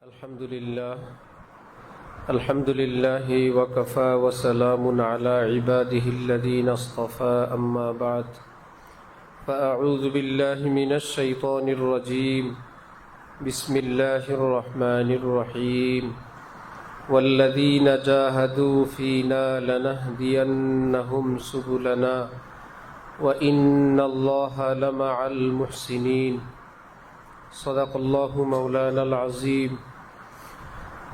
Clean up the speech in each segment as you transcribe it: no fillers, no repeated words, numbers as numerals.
الحمد لله وكفى وسلام على عباده الذين اصطفى أما بعد فأعوذ بالله من الشيطان الرجيم بسم الله الرحمن الرحيم والذين جاهدوا فينا لنهدينهم سبلنا وإن الله لمع المحسنين صدق الله مولانا العظيم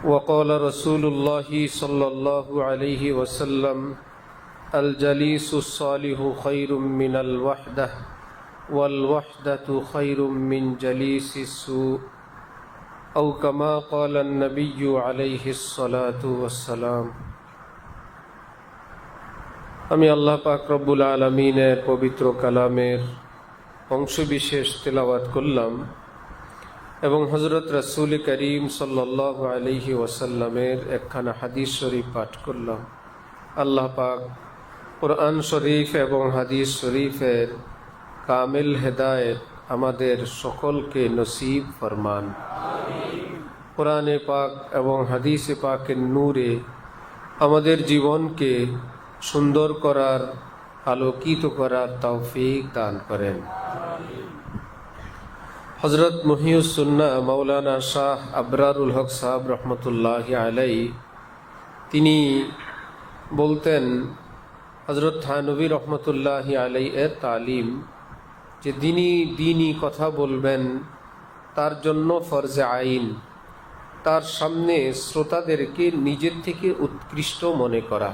وقال رسول الله صلى الله عليه وسلم الجليس الصالح خير من الوحدة والوحدة خير من جليس السوء أو كما قال النبي عليه الصلاة والسلام আমি আল্লাহ পাক রব্বুল আলামিনের পবিত্র কালামের অংশবিশেষ তেলাওয়াত করলাম এবং হযরত রাসূল করিম সাল্লাল্লাহু আলাইহি ওয়াসাল্লামের একখানা হাদিস শরীফ পাঠ করলাম। আল্লাহ পাক কোরআন শরীফ এবং হাদিস শরীফের কামিল হেদায়েত আমাদের সকলকে নসিব ফরমান। কোরআনে পাক এবং হাদিসে পাকের নূরে আমাদের জীবনকে সুন্দর করার, আলোকিত করার তৌফিক দান করেন। হযরত মুহিউস সুন্নাহ মাওলানা শাহ আবরারুল হক সাহেব রহমতুল্লাহি আলাইহি তিনি বলতেন, হযরত থানভী রহমতুল্লাহি আলাইহি এর তালিম যে দিনী কথা বলবেন তার জন্য ফরজে আইন, তার সামনে শ্রোতাদেরকে নিজের থেকে উৎকৃষ্ট মনে করা।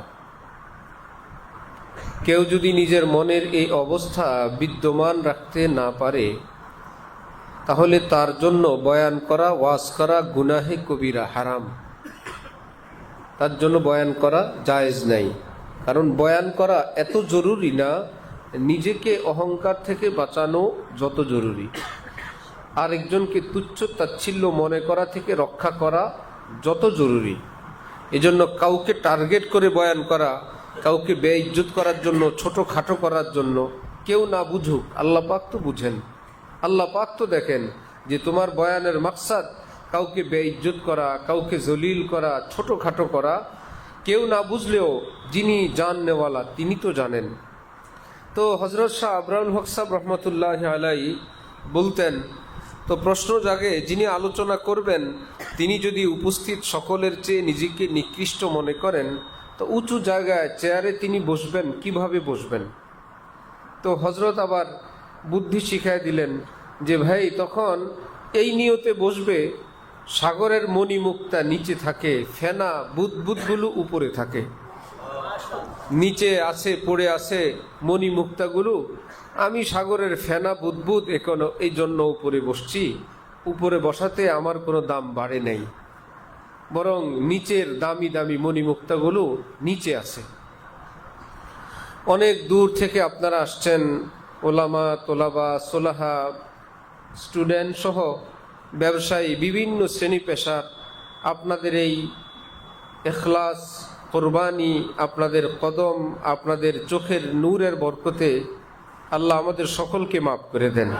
কেউ যদি নিজের মনের এই অবস্থা বিদ্যমান রাখতে না পারে তাহলে তার জন্য বয়ান করা, ওয়াজ করা গুনাহে কবিরা, হারাম। তার জন্য বয়ান করা জায়েজ নাই। কারণ বয়ান করা এত জরুরি না নিজেকে অহংকার থেকে বাঁচানো যত জরুরি, আরেকজনকে তুচ্ছ তাচ্ছিল্য মনে করা থেকে রক্ষা করা যত জরুরি। এজন্য কাউকে টার্গেট করে বয়ান করা, কাউকে বেইজ্জত করার জন্য, ছোটখাটো করার জন্য, কেউ না বুঝুক, আল্লাহ পাক তো বুঝেন, আল্লাহ পাক তো দেখেন যে তোমার বয়ানের মাকসাদ কাউকে বেইজ্জত করা, কাউকে জলিল করা, ছোটখাটো করা। কেউ না বুঝলেও যিনি জাননেওয়ালা তিনি তো জানেন। তো হযরত শাহ আবরারুল হক সাহেব রহমতুল্লাহি আলাইহি বলতেন, তো প্রশ্ন জাগে যিনি আলোচনা করবেন তিনি যদি উপস্থিত সকলের চেয়ে নিজেকে নিকৃষ্ট মনে করেন তো উঁচু জায়গায় চেয়ারে তিনি বসবেন, কিভাবে বসবেন? তো হযরত আবার বুদ্ধি শিখায় দিলেন যে ভাই তখন এই নিয়তে বসবে সাগরের মণিমুক্তা নিচে থাকে, ফেনা বুদবুদগুলো উপরে থাকে, নিচে আছে পড়ে আছে মণিমুক্তাগুলো, আমি সাগরের ফেনা বুদবুদ এই জন্য উপরে বসছি, উপরে বসাতে আমার কোনো দাম বাড়ে নাই, বরং নিচের দামি দামি মণিমুক্তাগুলো নিচে আছে। অনেক দূর থেকে আপনারা আসছেন, ওলামা, তোলাবা, সোলাহা, স্টুডেন্ট সহ ব্যবসায়ী, বিভিন্ন শ্রেণী পেশার। আপনাদের এই ইখলাস, কোরবানি, আপনাদের কদম, আপনাদের চোখের নূরের বরকতে আল্লাহ আমাদের সকলকে মাফ করে দেন।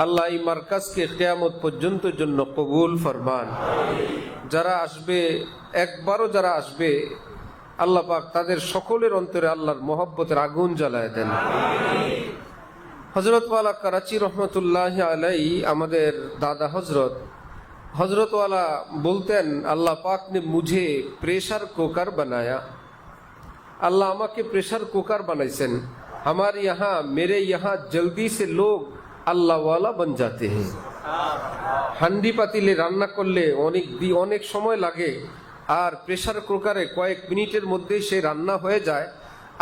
আল্লাহ এই মার্কাজকে কিয়ামত পর্যন্ত জন্য কবুল ফরমান। যারা আসবে, একবারও যারা আসবে, আল্লাহ পাক তাদের সকলের অন্তরে আল্লাহর মহব্বতের আগুন জ্বালায় দেন। হযরত ওয়ালা করাচি রহমতুল্লাহ আলাইহি আমাদের দাদা হযরত ওয়ালা বলতেন, আল্লাহ পাক ने मुझे प्रेशर कुकर बनाया। আল্লাহ আমাকে প্রেশার কুকার বানাইছেন। हमारे यहाँ, मेरे यहाँ जल्दी से लोग अल्लाह वाला बन जाते हैं। হান্ডি পাতিলে রান্না করলে অনেক সময় লাগে, আর প্রেশার কুকারে কয়েক মিনিটের মধ্যে সে রান্না হয়ে যায়।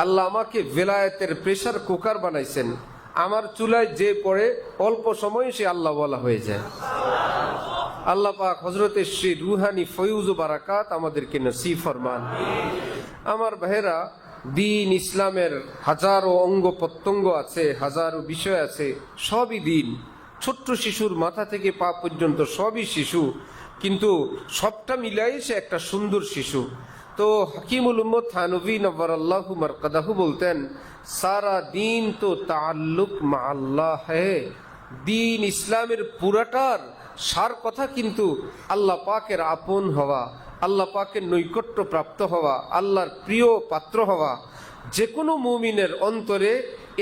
আল্লাহ আমাকে ভেলায়েতের প্রেশার কুকার বানাইছেন। আমার চুলায় যে পড়ে অল্প সময় সে আল্লাহ ওয়ালা হয়ে যায়। আল্লাহ পাক হযরতের শ্রী রুহানি ফয়ুজ ও বারাকাত আমাদেরকে নসিব ফরমান। আমার ভাইরা, দিন ইসলামের হাজারো অঙ্গ প্রত্যঙ্গ আছে, হাজারো বিষয় আছে, সবই দিন। ছোট্ট শিশুর মাথা থেকে পা পর্যন্ত সবই শিশু, কিন্তু সবটা মিলাই সে একটা সুন্দর শিশু। তো হাকিমুল উম্মত থানভী নব্বরাল্লাহু মারকাদাহু বলতেন, সারা দিন তো তাআল্লুক মা আল্লাহ হ্যায়। দিন ইসলামের পুরাটার সার কথা কিন্তু আল্লাহ পাকের আপন হওয়া, আল্লাহ পাকের নৈকট্য প্রাপ্ত হওয়া, আল্লাহর প্রিয় পাত্র হওয়া। যে কোনো মুমিনের অন্তরে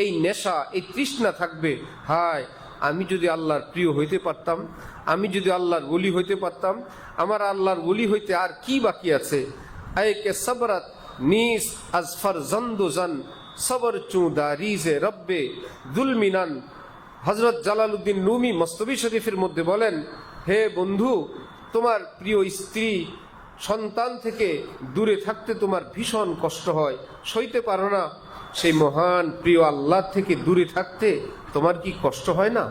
এই নেশা, এই তৃষ্ণা থাকবে, হায় আমি যদি আল্লাহর প্রিয় হইতে পারতাম, আমি যদি আল্লাহর ওলি হইতে পারতাম, আমার আল্লাহর ওলি হইতে আর কি বাকি আছে। আয়কে সবরত নিস আজফর জন্দোজান সবর চুদারিজে রব্বে দুলমিনান। হজরত জালালউদ্দিন রুমি মস্তবি শরীফের মধ্যে বলেন, হে বন্ধু, তোমার প্রিয় স্ত্রী সন্তান থেকে দূরে থাকতে তোমার ভীষণ কষ্ট হয়, সইতে পারো না। সেই মহান প্রিয় আল্লাহ থেকে দূরে থাকতে তোমার কি কষ্ট হয় না?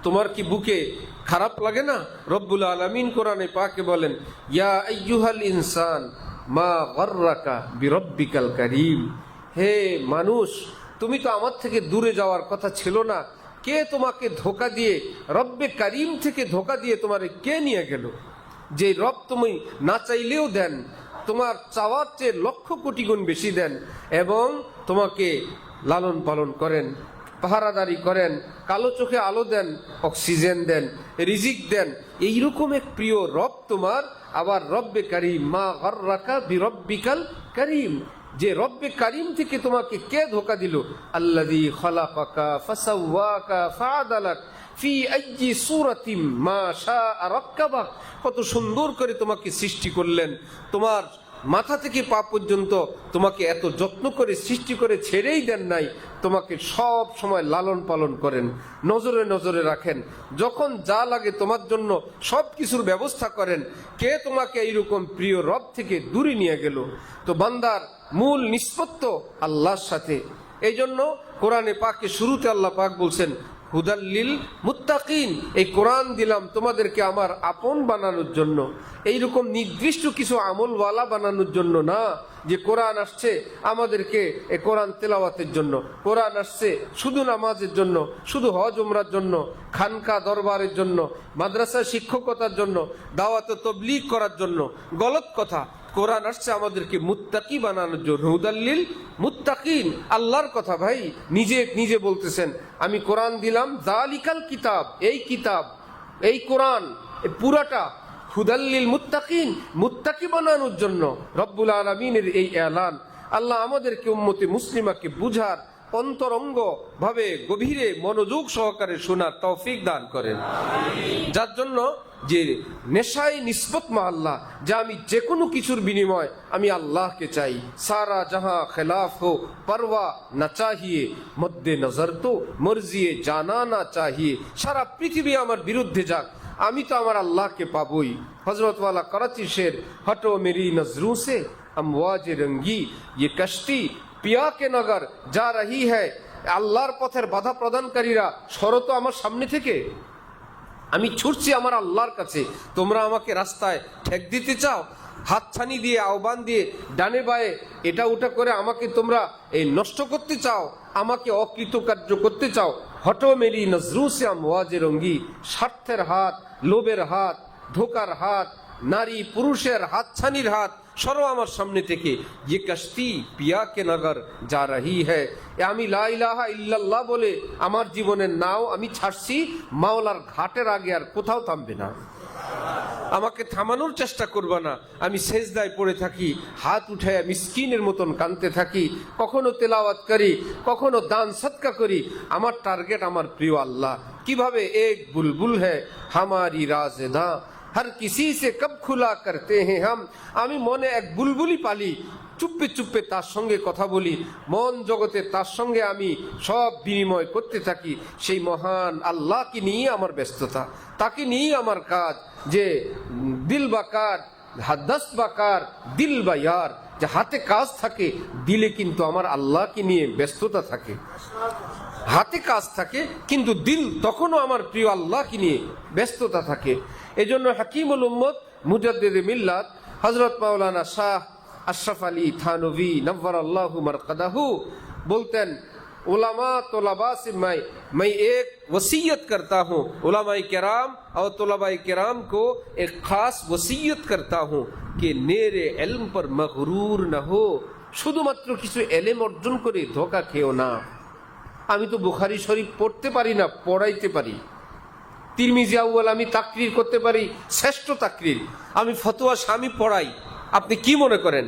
তোমার কি বুকে খারাপ লাগে না? রব্বুল আলামিন কোরআনে পাকে বলেন, ইয়া আইয়ুহাল ইনসান মা গররাকা বিরব্বিকাল কারীম। হে মানুষ, তুমি তো আমার থেকে দূরে যাওয়ার কথা ছিল না, কে তোমাকে ধোকা দিয়ে, রব্বে কারীম থেকে ধোকা দিয়ে তোমারে কে নিয়ে গেল? যে রব তুমি না চাইলেও দেন, তোমার চাওয়ার চেয়ে লক্ষ কোটি গুণ বেশি দেন, এবং তোমাকে লালন পালন করেন, পাহারাদারি করেন, কালো চোখে আলো দেন, অক্সিজেন দেন, রিজিক দেন, এইরকম এক প্রিয় রব তোমার। আবার রব্বে কারীম, মা গররাকা বিরব্বিকাল কারীম, যে রব্বে কারীম থেকে তোমাকে কে ধোকা দিল? আল্লাযী খালাকাকা ফাসাওয়াকা ফাআদালাক ফি আইয়ি সূরাতিম মা শাআ রাক্কাবাক। কত সুন্দর করে তোমাকে সৃষ্টি করলেন, তোমার মাথা থেকে পা পর্যন্ত তোমাকে এত যত্ন করে সৃষ্টি করে ছেড়েই দেন নাই, তোমাকে সব সময় লালন পালন করেন, নজরে নজরে রাখেন, যখন যা লাগে তোমার জন্য সব কিছুর ব্যবস্থা করেন। কে তোমাকে এইরকম প্রিয় রব থেকে দূরে নিয়ে গেল? তো বান্দার মূল নিষ্পত্তি আল্লাহর সাথে। এই জন্য কোরআনে পাকে শুরুতে আল্লাহ পাক বলছেন, হুদাল্লিল মুত্তাকিন, এই কোরআন দিলাম তোমাদেরকে আমার আপন বানানোর জন্য, এইরকম নির্দিষ্ট কিছু আমলওয়ালা বানানোর জন্য না, যে কোরআন আসছে আমাদেরকে এই কোরআন তেলাওয়াতের জন্য, কোরআন আসছে শুধু নামাজের জন্য, শুধু হজ উমরার জন্য, খানকা দরবারের জন্য, মাদ্রাসা শিক্ষকতার জন্য, দাওয়াত ও তাবলীগ করার জন্য। গলত কথা। কোরআন আসছে আমাদেরকে মুত্তাকি বানানোর জন্য, হুদাল্লিল মুত্তাকিন। আল্লাহর কথা ভাই, নিজে বলতেছেন, আমি কোরআন দিলাম, যালিকাল কিতাব, এই কিতাব, এই কোরআন, এই পুরাটা হুদাল্লিল মুত্তাকিন, মুত্তাকি বানানোর জন্য। রব্বুল আলামিনের এই এলান। আল্লাহ আমাদেরকে উম্মতে মুসলিমাকে বুঝার, অন্তরঙ্গ ভাবে গভীরে মনোযোগ সহকারে শোনার তৌফিক দান করেন। যার জন্য যে নেশায় নিসবত মা আল্লাহ, যা আমি যে কোনো কিছুর বিনিময় আমি আল্লাহকে চাই। সারা জাহাঁ খেলাফ হো পরওয়া না চাহিয়ে, মদ্দে নজর তো মর্জিয়ে জানা না চাহিয়ে। সারা পৃথিবী আমার বিরুদ্ধে যাক, আমি তো আমার আল্লাহকে পাবই। হজরতওয়ালা করাচি শের, হটো মেরি নজরোं से अमवाज रंगी ये कश्ती পিয়া কে নগর যা রহি হ্যায়। আল্লাহর পথের বাধা প্রদানকারীরা সরত আমার সামনে থেকে, আমি ছুটছি আমার আল্লাহর কাছে। তোমরা আমাকে রাস্তায় ঠেক দিতে চাও, হাতছানি দিয়ে, আহ্বান দিয়ে, ডানে বায়ে এটা ওটা করে আমাকে তোমরা এই নষ্ট করতে চাও, আমাকে অকৃতকার্য করতে চাও। হটো মেরি নজরু সে আমওয়াজে রঙ্গি, স্বার্থের হাত, লোভের হাত, ধোকার হাত, নারী পুরুষের হাতছানির হাত, সরো আমার সামনে থেকে। ये कश्ती पिया के नगर जा रही है। আমি লা ইলাহা ইল্লাল্লাহ বলে আমার জীবনের নাও আমি ছাড়ছি, মাওলার ঘাটের আগে আর কোথাও থামবে না। আমাকে থামানোর চেষ্টা করবে না। আমি সেজদায় পড়ে থাকি, হাত উঠায় মিসকিনের মতন কাঁদতে থাকি, কখনো তেলাওয়াত করি, কখনো দান সদকা করি। আমার টার্গেট আমার প্রিয় আল্লাহ। কিভাবে? এক বুলবুল হ্যায় হামারি রাজেদা, हर किसी से कब खुला करते हैं हम। আমি মনে এক বুলবুলি পালি, চুপে চুপে তার সঙ্গে কথা বলি, মন জগতে তার সঙ্গে আমি সব বিনিময় করতে থাকি। সেই মহান আল্লাহকে নিয়ে আমার ব্যস্ততা, তাকে নিয়ে আমার কাজ। যে দিল বাকার, দস্ত বাকার, দিল বা ইয়ার, যে হাতে কাজ থাকে, দিলে কিন্তু আমার আল্লাহকে নিয়ে ব্যস্ততা থাকে। হাতে কাজ থাকে কিন্তু দিল তখনও আমার প্রিয় আল্লাহকে নিয়ে ব্যস্ততা থাকে। এই জন্য হাকিমুল উম্মত মুজাদ্দিদে মিল্লাত হযরত মাওলানা শাহ আশরাফ আলী থানভী নవ్বরাল্লাহু মারকাদাহু বলতেন, उलमा तलबा से मैं एक वसीयत करता हूँ, उलमाए किराम और तलबाए किराम को एक खास वसीयत करता हूँ कि नेरे इल्म पर मगरूर न हो। শুধুমাত্র কিছু এলেম অর্জন করে ধোকা খেও না। আমি তো বুখারী শরীফ পড়তে পারি না, পড়াইতে পারি। তিরমিজি আউয়াল আমি তাকরির করতে পারি, শ্রেষ্ঠ তাকরির। আমি ফতোয়া স্বামী পড়াই, আপনি কি মনে করেন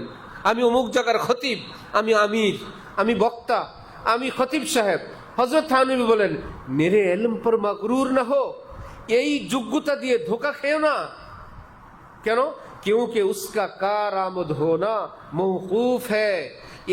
আমি অমুক জায়গার খতিব, আমি আমির, আমি বক্তা, আমি খতিব সাহেব? হযরত থানবী বলেন, মেরে ইলম পর মাগরুর না হো, এই যোগ্যতা দিয়ে ধোকা খেও না। কেন? क्योंकि उसका कारामद होना मौकूफ है।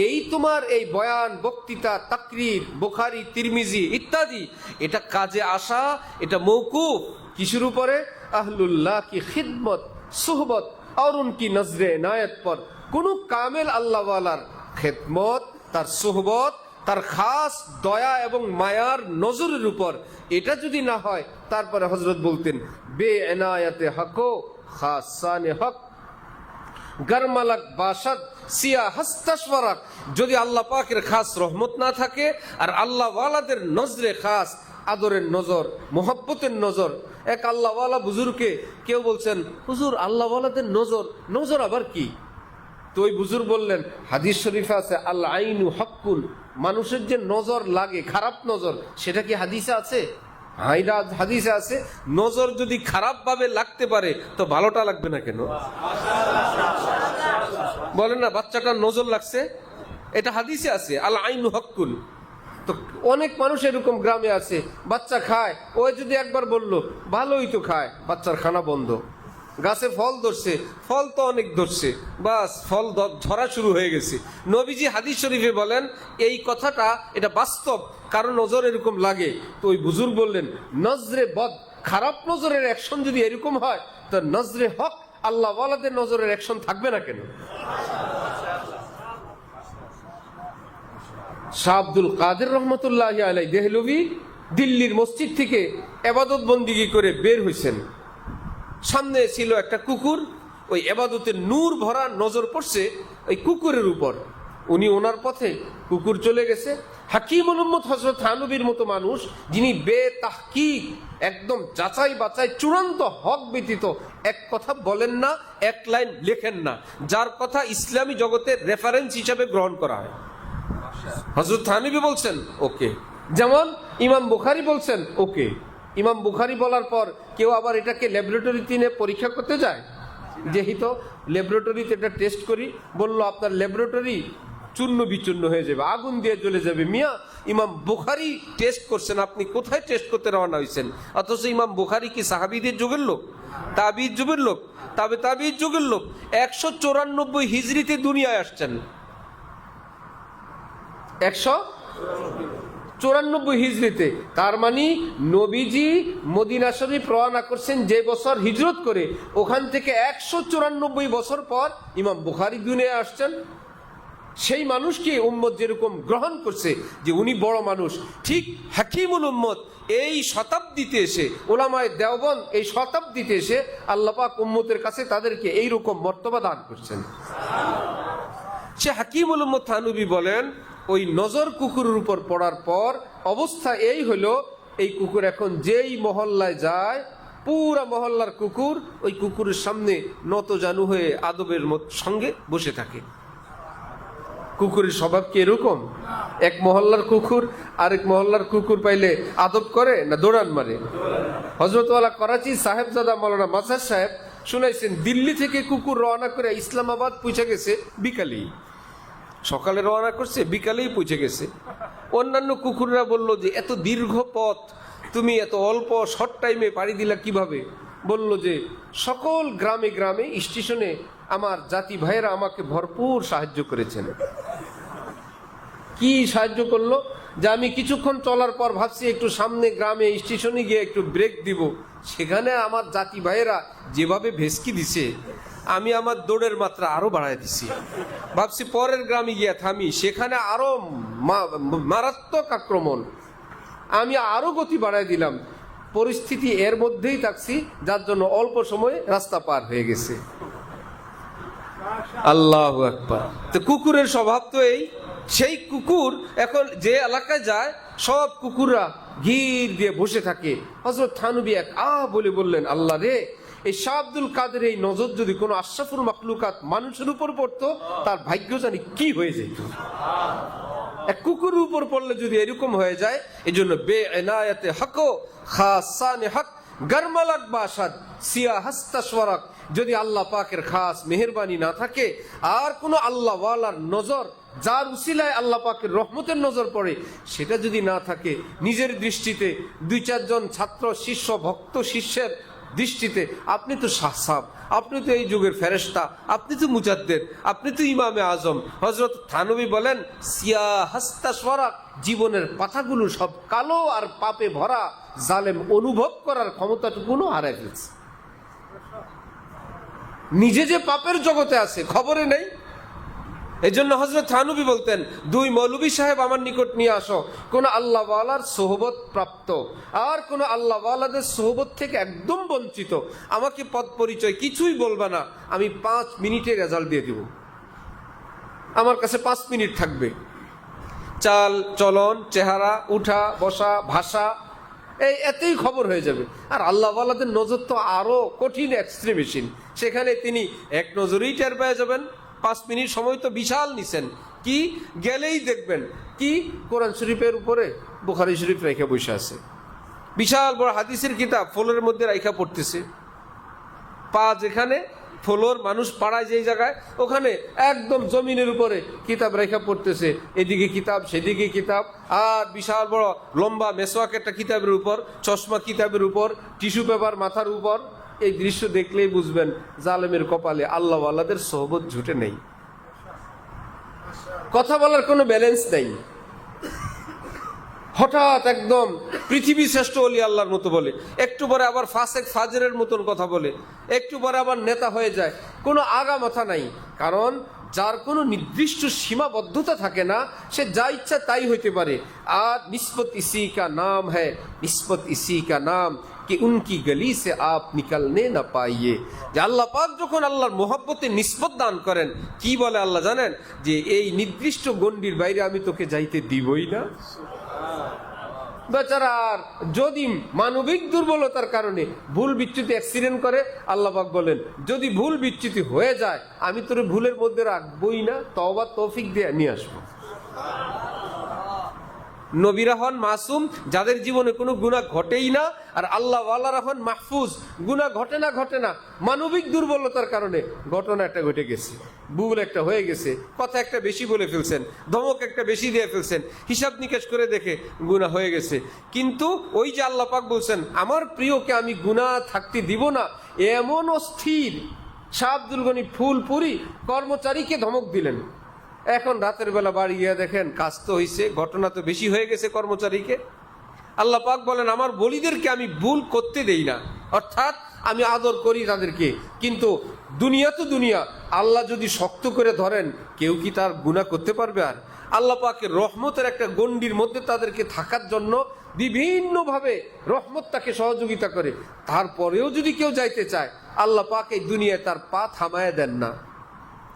এই তোমার এই বয়ান, বক্তৃতা, তাকরির, বুখারী, তিরমিজি ইত্যাদি, এটা কাজে আসা, এটা মৌকুফ কিসের উপরে? আহলুল্লাহ কি খিদমত, সুহবত और उनकी नजरे इनायत पर। কোন কামেল আল্লাহওয়ালার খেদমত, তার সুহবত, তার খাস দয়া এবং মায়ার নজরের উপর, এটা যদি না হয়, তারপরে হযরত বলতেন বে ইনায়াতে হকো খাসানে হক গরমালাক বাসাদ সিয়া হস্তাশওয়ারাক। যদি আল্লাহ পাকের খাস রহমত না থাকে আর আল্লাহ ওয়ালাদের নজরে খাস আদরের নজর, মোহাব্বতের নজর। এক আল্লাহ ওয়ালা বুজুর্গকে কেউ বলছেন, হুজুর আল্লাহ ওয়ালাদের নজর, নজর আবার কি? তো ওই বুজুর্গ বললেন, হাদিস শরীফে আছে আল আইনু হক্কুন, মানুষের যে নজর লাগে, খারাপ নজর, সেটা কি হাদিসে আছে? হাদিসে আছে। নজর যদি খারাপ ভাবে লাগতে পারে তো ভালোটা লাগবে না কেন? বলেন না, বাচ্চাটার নজর লাগছে, এটা হাদিসে আছে আল আইনু হক্কুন। তো অনেক মানুষ এরকম গ্রামে আছে, বাচ্চা খায়, ওই যদি একবার বলল ভালোই তো খায়, বাচ্চার খানা বন্ধ। গাছে ফল ধরছে, ফল তো অনেক ধরছে, বাস ফল ধরা শুরু হয়ে গেছে। নবীজি হাদিস শরীফে বলেন এই কথাটা, এটা বাস্তব, কারণ নজর এরকম লাগে। তো ওই বুজুর্গ বললেন, নজরে বদ, খারাপ নজরের অ্যাকশন যদি এরকম হয়, তো নজরে হক আল্লাহ ওয়ালাদের নজরের অ্যাকশন থাকবে না কেন? শাহ আব্দুল কাদের রহমতুল্লাহ আলাই দেহলভী দিল্লির মসজিদ থেকে ইবাদত বন্দিগি করে বের হয়েছেন। সামনে ছিল একটা কুকুর, ওই ইবাদতের নূর ভরা নজর পড়ছে ওই কুকুরের উপর। উনি ওনার পথে, কুকুর চলে গেছে। হাকিমুল উম্মত হযরত থানবীর মতো মানুষ, যিনি বেতাহকিক, একদম যাচাই বাছাই, চূড়ান্ত হক ব্যতীত এক কথা বলেন না, এক লাইন লেখেন না, যার কথা ইসলামী জগতের রেফারেন্স হিসেবে গ্রহণ করা হয়। হযরত থানবী বলছেন ওকে, যেমন ইমাম বুখারী বলছেন ওকে। ইমাম বুখারী বলার পর কেউ আবার এটাকে ল্যাবরেটরিতে নিয়ে পরীক্ষা করতে যায়, যেহেতু ল্যাবরেটরিতে এটা টেস্ট করি, বললো আপনার ল্যাবরেটরি চূর্ণ বিচূর্ণ হয়ে যাবে, আগুন দিয়ে জ্বলে যাবে। মিয়া, ইমাম বুখারী টেস্ট করছেন, আপনি কোথায় টেস্ট করতে রওনা হয়েছেন? অথচ ইমাম বুখারী কি সাহাবীদের যুগের লোক, তাবিঈর যুগের লোক, তাবিঈর যুগের লোক? 194 হিজরিতে দুনিয়ায় আসছেন, 194 হিজরিতে। তার মানে নবীজি মদিনা শরীফ রওনা করছেন যে বছর হিজরত করে, ওখান থেকে 194 বছর পর ইমাম বুখারী দুনিয়ায় আসছেন। সেই মানুষকে উম্মত যেরকম গ্রহণ করছে যে উনি বড় মানুষ, ঠিক হাকিমুল উম্মত এই শতাব্দীতে এসে, ওলামায়ে দেওবন্দ এই শতাব্দীতে এসে আল্লাহ পাক উম্মতের কাছে তাদেরকে এইরকম মর্তবা দান করছেন। সে হাকিমুল উম্মত থানবী বলেন, ওই নজর কুকুরের উপর পড়ার পর অবস্থা এই হলো, এই কুকুর এখন যেই মহল্লায় যায়, পুরা মহল্লার কুকুর ওই কুকুরের সামনে নত জানু হয়ে আদবের সঙ্গে বসে থাকে। কুকুরের স্বভাব কি এরকম? এক মহল্লার কুকুর আরেক মহল্লার কুকুর পাইলে আদব করে না দৌড়ান মারে? হযরতওয়ালা করাচি সাহেবজাদা মাওলানা মাজার সাহেব শুনাইছেন, দিল্লি থেকে কুকুর রওনা করে ইসলামাবাদ পৌঁছে গেছে বিকালেই। সকালে রওনা করছে, বিকালেই পৌঁছে গেছে। অন্যান্য কুকুররা বলল যে এত দীর্ঘ পথ তুমি এত অল্প শর্ট টাইমে পাড়ি দিলা কিভাবে? বলল যে সকল গ্রামে গ্রামে স্টেশনে আমার জাতি ভাইয়েরা আমাকে ভরপুর সাহায্য করেছেন। কি সাহায্য করলো? যে আমি কিছুক্ষণ চলার পর ভাবছি একটু সামনে গ্রামে স্টেশনে গিয়ে একটু ব্রেক দিব, সেখানে আমার জাতি ভাইয়েরা যেভাবে ভেসকি দিছে, আমি আমার দৌড়ের মাত্রা আরো বাড়াই দিছি। ভাবছি পরের গ্রামে গিয়ে থামি, সেখানে আরো মারাত্মক আক্রমণ, আমি আরো গতি বাড়াই দিলাম। পরিস্থিতি এর মধ্যেই থাকছি, যার জন্য অল্প সময়ে রাস্তা পার হয়ে গেছে। আল্লাহু আকবার। তো কুকুরের স্বভাব তো এই। সেই কুকুর এখন যে এলাকায় যায়, সব কুকুররা ঘির দিয়ে বসে থাকে। হযরত থানবী এক বলে বললেন, আল্লাহ রে, এই শাহ আব্দুল কাদের এই নজর যদি কোনো আশরাফুল মাখলুকাত মানুষের উপর পড়তো, তার ভাগ্য জানি কি হয়ে যেত। এক কুকুরের উপর পড়লে যদি এরকম হয়ে যায়, এই জন্য বে ইনায়াতে হক খাসানে হক, গারমালাক বাসাদ সিয়াহাস্তাসওয়ারাক, যদি আল্লাহ পাকের খাস মেহেরবানি না থাকে, আর কোনো আল্লাহ ওয়ালার নজর, যার উসিলায় আল্লাহ পাকের রহমতের নজর পড়ে, সেটা যদি না থাকে, নিজের দৃষ্টিতে 2-4 ছাত্র শিষ্য ভক্ত শিষ্যের দৃষ্টিতে আপনি তো সাহসাব, আপনি তো এই যুগের ফেরেশতা, আপনি তো মুজাদ্দেদ, আপনি তো ইমামে আজম। হযরত থানবী বলেন সিয়াহাস্তাসওয়ারাক, জীবনের পাতাগুলো সব কালো আর পাপে ভরা, জালেম অনুভব করার ক্ষমতাটুকুও হারায় ফেলছে। নিজে যে পাপের জগতে আছে খবরে নেই। এই জন্য হযরত থানবী বলতেন, 2 মৌলভী সাহেব আমার নিকট নিয়ে আসো, কোন আল্লাহ ওয়ালার সোহবত প্রাপ্ত আর কোন আল্লাহ ওয়ালাদের সোহবত থেকে একদম বঞ্চিত, আমাকে পদ পরিচয় কিছুই বলবে না, আমি 5 মিনিটে রেজাল্ট দিয়ে দিব। আমার কাছে 5 মিনিট থাকবে, চাল চলন, চেহারা, উঠা বসা, ভাষা, এতেই খবর হয়ে যাবে। আর আল্লাহ ওয়ালাদের নজর তো আরো কঠিন এক্সট্রিমেশন, সেখানে তিনি এক নজরেই টের পেয়ে যাবেন। 5 মিনিট সময় তো বিশাল নিছেন, কি গেলেই দেখবেন কি কোরআন শরীফের উপরে বুখারী শরীফ রেখে বসে আছে, বিশাল বড় হাদিসের কিতাব ফ্লোরের মধ্যে রাইখা পড়তেছে। পা যেখানে ফ্লোর, মানুষ পাড়ায় যেই জায়গায়, ওখানে একদম জমিনের উপরে কিতাব রেখা পড়তেছে, এদিকে কিতাব সেদিকে কিতাব, আর বিশাল বড় লম্বা মেসওয়াক একটা কিতাবের উপর, চশমা কিতাবের উপর, টিস্যু পেপার মাথার উপর। এই দৃশ্য দেখলেই বুঝবেন জালেমের কপালে আল্লাহ ওয়ালাদের সোহবত জুটে নেই, কথা বলার কোনো ব্যালেন্স নেই। হঠাৎ একদম পৃথিবী শ্রেষ্ঠ ওলি আল্লাহর মতো বলে, একটু পরে আবার ফাসেক ফাজরের মতন কথা বলে, একটু পরে আবার নেতা হয়ে যায়, কোনো আগা মাথা নাই। কারণ যার কোনো নির্দিষ্ট সীমাবদ্ধতা থাকে না, সে যা ইচ্ছা তাই হইতে পারে। আর নিসবত ইসি কা নাম হ্যায়, নিসবত ইসি কা নাম कि उनकी गली से आप निकलने ना पाइए। যে আল্লাহ পাক যখন আল্লাহর মোহাব্বতে নিসবত দান করেন, কি বলে আল্লাহ জানেন, যে এই নির্দিষ্ট গণ্ডির বাইরে আমি তোকে যাইতে দিবই না। বেচারার যদি মানবিক দুর্বলতার কারণে ভুল বিচ্যুতি অ্যাক্সিডেন্ট করে, আল্লাহ পাক বলেন যদি ভুল বিচ্যুতি হয়ে যায় আমি তোর ভুলের মধ্যে রাখবই না, তওবা তৌফিক দিয়ে নিয়ে আসবো। নবীরা হন মাসুম, যাদের জীবনে কোনো গুনাহ ঘটেই না, আর আল্লাহ ওয়ালারা হন মাহফুজ, গুনাহ ঘটে না, মানবিক দুর্বলতার কারণে ঘটনা একটা ঘটে গেছে, ভুল একটা হয়ে গেছে, কথা একটা বেশি বলে ফেলছেন, ধমক একটা বেশি দিয়ে ফেলছেন, হিসাব নিকেশ করে দেখে গুনাহ হয়ে গেছে। কিন্তু ওই যে আল্লাহ পাক বলছেন আমার প্রিয়কে আমি গুনাহ থাকতে দিব না, এমন অস্থির শাহ আব্দুল গনি ফুলপুরি কর্মচারীকে ধমক দিলেন। এখন রাতের বেলা বাড়ি গিয়ে দেখেন কাজ তো হয়েছে, ঘটনা তো বেশি হয়ে গেছে কর্মচারীকে। আল্লাহ পাক বলেন আমার বলিদেরকে আমি ভুল করতে দেই না, অর্থাৎ আমি আদর করি তাদেরকে, কিন্তু দুনিয়া তো দুনিয়া, আল্লাহ যদি শক্ত করে ধরেন কেউ কি তার গুনাহ করতে পারবে? আর আল্লাহ পাকের রহমতের একটা গণ্ডির মধ্যে তাদেরকে থাকার জন্য বিভিন্নভাবে রহমত তাকে সহযোগিতা করে। তারপরেও যদি কেউ যাইতে চায়, আল্লাহ পাক এই দুনিয়ায় তার পা থামায় দেন না,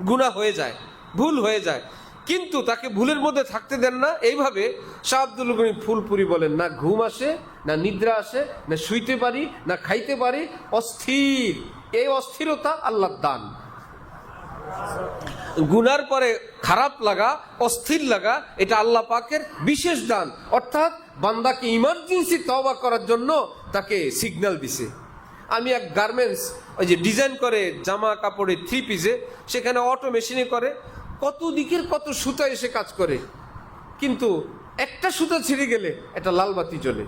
গুনাহ হয়ে যায়, ভুল হয়ে যায়, কিন্তু তাকে ভুলের মধ্যে থাকতে দেন না। এইভাবে শাহ আব্দুল গনি ফুলপুরি বলেন না ঘুম আসে, না নিদ্রা আসে, না শুইতে পারি, না খাইতে পারি, অস্থির। এই অস্থিরতা আল্লাহর দান। গুনার পরে খারাপ লাগা, অস্থির লাগা, এটা আল্লাহ পাকের বিশেষ দান। অর্থাৎ বান্দাকে ইমার্জেন্সি তওবা করার জন্য তাকে সিগন্যাল দিছে। আমি এক গার্মেন্টস, ওই যে ডিজাইন করে জামা কাপড়ে 3 পিসে, সেখানে অটো মেশিনে করে, কত দিকের কত সুতা এসে কাজ করে, কিন্তু একটা সুতা ছিঁড়ে গেলে একটা লালবাতি জ্বলে।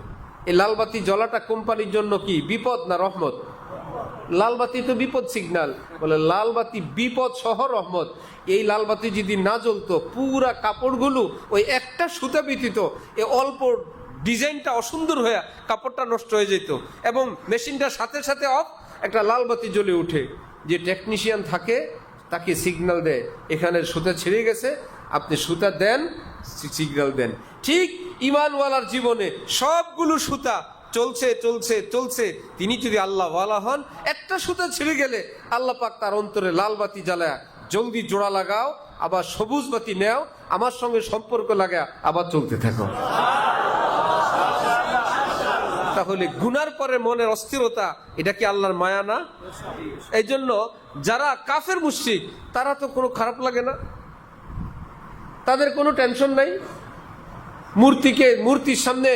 এই লালবাতি জ্বলাটা কোম্পানির জন্য কি বিপদ না রহমত? লালবাতি তো বিপদ সিগন্যাল, বলে লালবাতি বিপদ সহ রহমত। এই লালবাতি যদি না জ্বলতো, পুরা কাপড়গুলো ওই একটা সুতা ব্যতীত এই অল্প ডিজাইনটা অসুন্দর হয়ে কাপড়টা নষ্ট হয়ে যেত, এবং মেশিনটার সাথে সাথে অফ, একটা লালবাতি জ্বলে উঠে। যে টেকনিশিয়ান থাকে তাকে সিগন্যাল দেয় এখানে সুতা ছিঁড়ে গেছে, আপনি সুতা দেন, সিগন্যাল দেন। ঠিক ইমানওয়ালার জীবনে সবগুলো সুতা চলছে চলছে চলছে, তিনি যদি আল্লাহ ওয়ালা হন, একটা সুতা ছিঁড়ে গেলে আল্লাহ পাক তার অন্তরে লাল বাতি জ্বালায়, জলদি জোড়া লাগাও, আবার সবুজ বাতি নেও, আমার সঙ্গে সম্পর্ক লাগা, আবার চলতে থাকো। তাহলে গুনার পরে মনের অস্থিরতা, এটা কি আল্লাহর মায়া না? এই জন্য যারা কাফের মুশরিক, তারা তো কোনো খারাপ লাগে না, তাদের কোনো টেনশন নাই। মূর্তির সামনে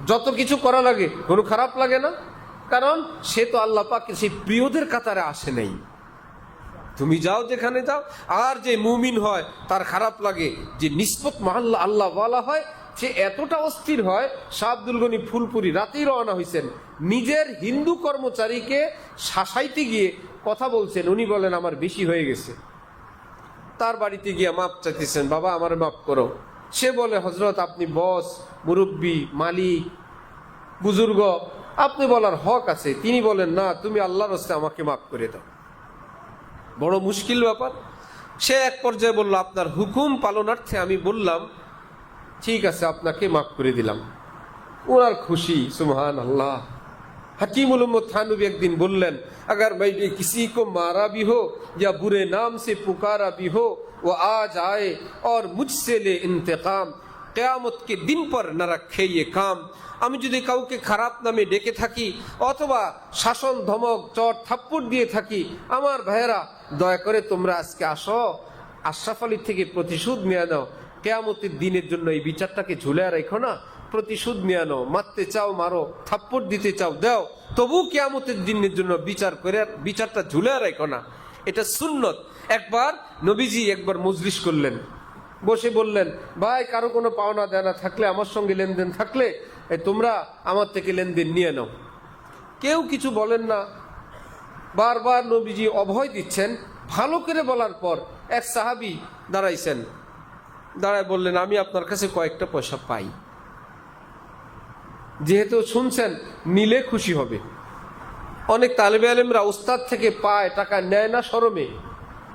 যত কিছু করা লাগে কোনো খারাপ লাগে না, কারণ সে তো আল্লাহ পাক সেই প্রিয়দের কাতারে আসে নাই। তুমি যাও যেখানে যাও। আর যে মুমিন হয় তার খারাপ লাগে, যে নিসবত মহল্লা আল্লাহ ওয়ালা হয়, সে এতটা অস্থির হয়। শাহ আব্দুল গনি ফুলপুরি রাতেই রওনা হয়েছেন, নিজের হিন্দু কর্মচারীকে শাসাইতে গিয়ে কথা বলছেন, উনি বলেন আমার বেশি হয়ে গেছে। তার বাড়িতে গিয়ে মাপ চাইতেছেন, বাবা আমার মাফ করো। সে বলে হজরত আপনি বস, মুরব্বী, মালিক, বুজুর্গ, আপনি বলার হক আছে। তিনি বলেন না, তুমি আল্লাহর রাস্তে আমাকে মাফ করে দাও। বড় মুশকিল ব্যাপার। সে এক পর্যায়ে বলল, আপনার হুকুম পালনার্থে আমি বললাম ঠিক আছে, আপনাকে মাফ করে দিলাম। ওনার খুশি, সুবহান আল্লাহ। हकीमुल उम्मत थानवी एक दिन बोलन, अगर मैं किसी को मारा भी हो या बुरे नाम से पुकारा भी हो, वो आज आए और मुझसे ले इंतकाम, क़यामत के दिन पर न रखे ये काम। আমি যদি কাউকে খারাপ নামে ডেকে থাকি অথবা শাসন ধমক চট থাপ্পড় দিয়ে থাকি, আমার ভাইয়েরা দয়া করে তোমরা আজকে আসো, আশরাফ আলী থেকে প্রতিশোধ নিয়ে নাও। কিয়ামতের দিনের জন্য এই বিচারটাকে ঝুলে রাখো না, প্রতিশোধ নিয়ে নাও। মারতে চাও মারো, থাপ্পড় দিতে চাও দাও, তবু কিয়ামতের দিনের জন্য বিচারটা ঝুলে রাখো না। এটা সুন্নত। একবার নবীজি একবার মজলিস করলেন, বসে বললেন, ভাই কারো কোনো পাওনা দেনা থাকলে, আমার সঙ্গে লেনদেন থাকলে তোমরা আমার থেকে লেনদেন নিয়ে নাও। কেউ কিছু বলেন না, বারবার নবীজি অভয় দিচ্ছেন। ভালো করে বলার পর এক সাহাবী দাঁড়াইছেন, দাঁড়ায় বললেন, আমি আপনার কাছে কয়েকটা পয়সা পাই। যেহেতু শুনছেন নিলে খুশি হবে। অনেক তালেবে আলেমরা উস্তাদ থেকে পায়, টাকা নেয় না শরমে।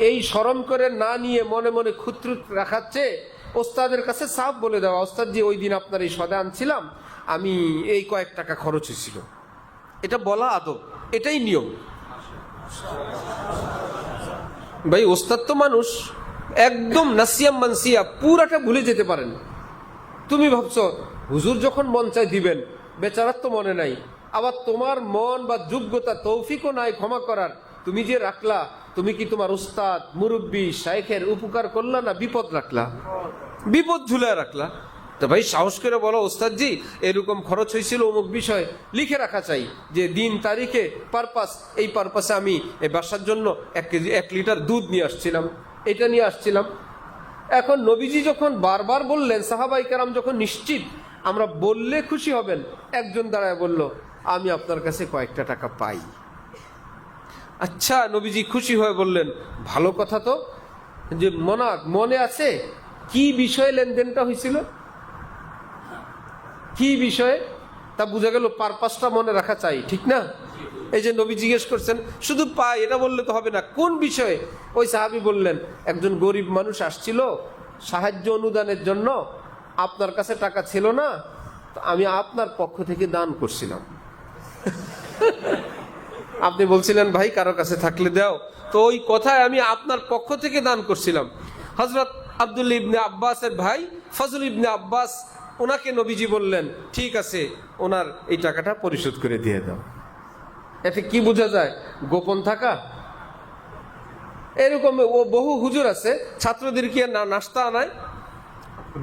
এই শরম করে না নিয়ে মনে মনে খুঁতরুত রাখাচ্ছে, ওস্তাদের কাছে সাফ বলে দেওয়া, ওস্তাদ জি ওই দিন আপনার এই সদা আনছিলাম, আমি এই কয়েক টাকা খরচ হয়েছিল। এটা বলা আদব, এটাই নিয়ম। ভাই ওস্তাদ তো মানুষ, একদম নাসিয়া মানসিয়া পুরাটা ভুলে যেতে পারেন। তুমি ভাবছো হুজুর যখন মন চাই দিবেন, বেচারার তো মনে নাই, আবার তোমার মন বা যোগ্যতা তৌফিকও নাই ক্ষমা করার। তুমি যে রাখলা, তুমি কি তোমার উস্তাদ মুরব্বী শাইখের উপকার করলা না বিপদ রাখলা? বিপদ ঝুলে রাখলা। তো ভাই সাহস করে বলো, ওস্তাদ জি এরকম খরচ হয়েছিল অমুক বিষয়, লিখে রাখা চাই যে দিন তারিখে পারপাস, এই পারপাসে আমি এই বাসার জন্য 1 লিটার দুধ নিয়ে আসছিলাম, এটা নিয়ে আসছিলাম। এখন নবীজি যখন বারবার বললেন, সাহাবাই কেরাম যখন নিশ্চিত আমরা বললে খুশি হবেন, একজন দাঁড়ায় বলল, আমি আপনার কাছে কয়েকটা টাকা পাই। আচ্ছা, নবীজি খুশি হয়ে বললেন, ভালো কথা তো, যে মনে আছে কি বিষয়ে লেনদেনটা হয়েছিল, কি বিষয়ে, তা বুঝা গেল পারপাসটা মনে রাখা চাই, ঠিক না? এই যে নবী জিজ্ঞেস করছেন, শুধু পাই এটা বললে তো হবে না, কোন বিষয়ে? ওই সাহাবী বললেন, একজন গরিব মানুষ আসছিল সাহায্য অনুদানের জন্য, আপনার কাছে টাকা ছিল না, তো আমি আপনার পক্ষ থেকে দান করছিলাম। আপনি বলছিলেন ভাই কারো কাছে থাকলে দাও, তো ওই কথায় আমি আপনার পক্ষ থেকে দান করছিলাম। হযরত আব্দুল্লাহ ইবনে আব্বাসের ভাই ফজল ইবনে আব্বাস, ওনাকে নবীজি বললেন, ঠিক আছে ওনার এই টাকাটা পরিশোধ করে দিয়ে দাও। এতে কি বোঝা যায়? গোপন থাকা। এরকম ও বহু হুজুর আছে, ছাত্রদেরকে নাস্তা আনায়,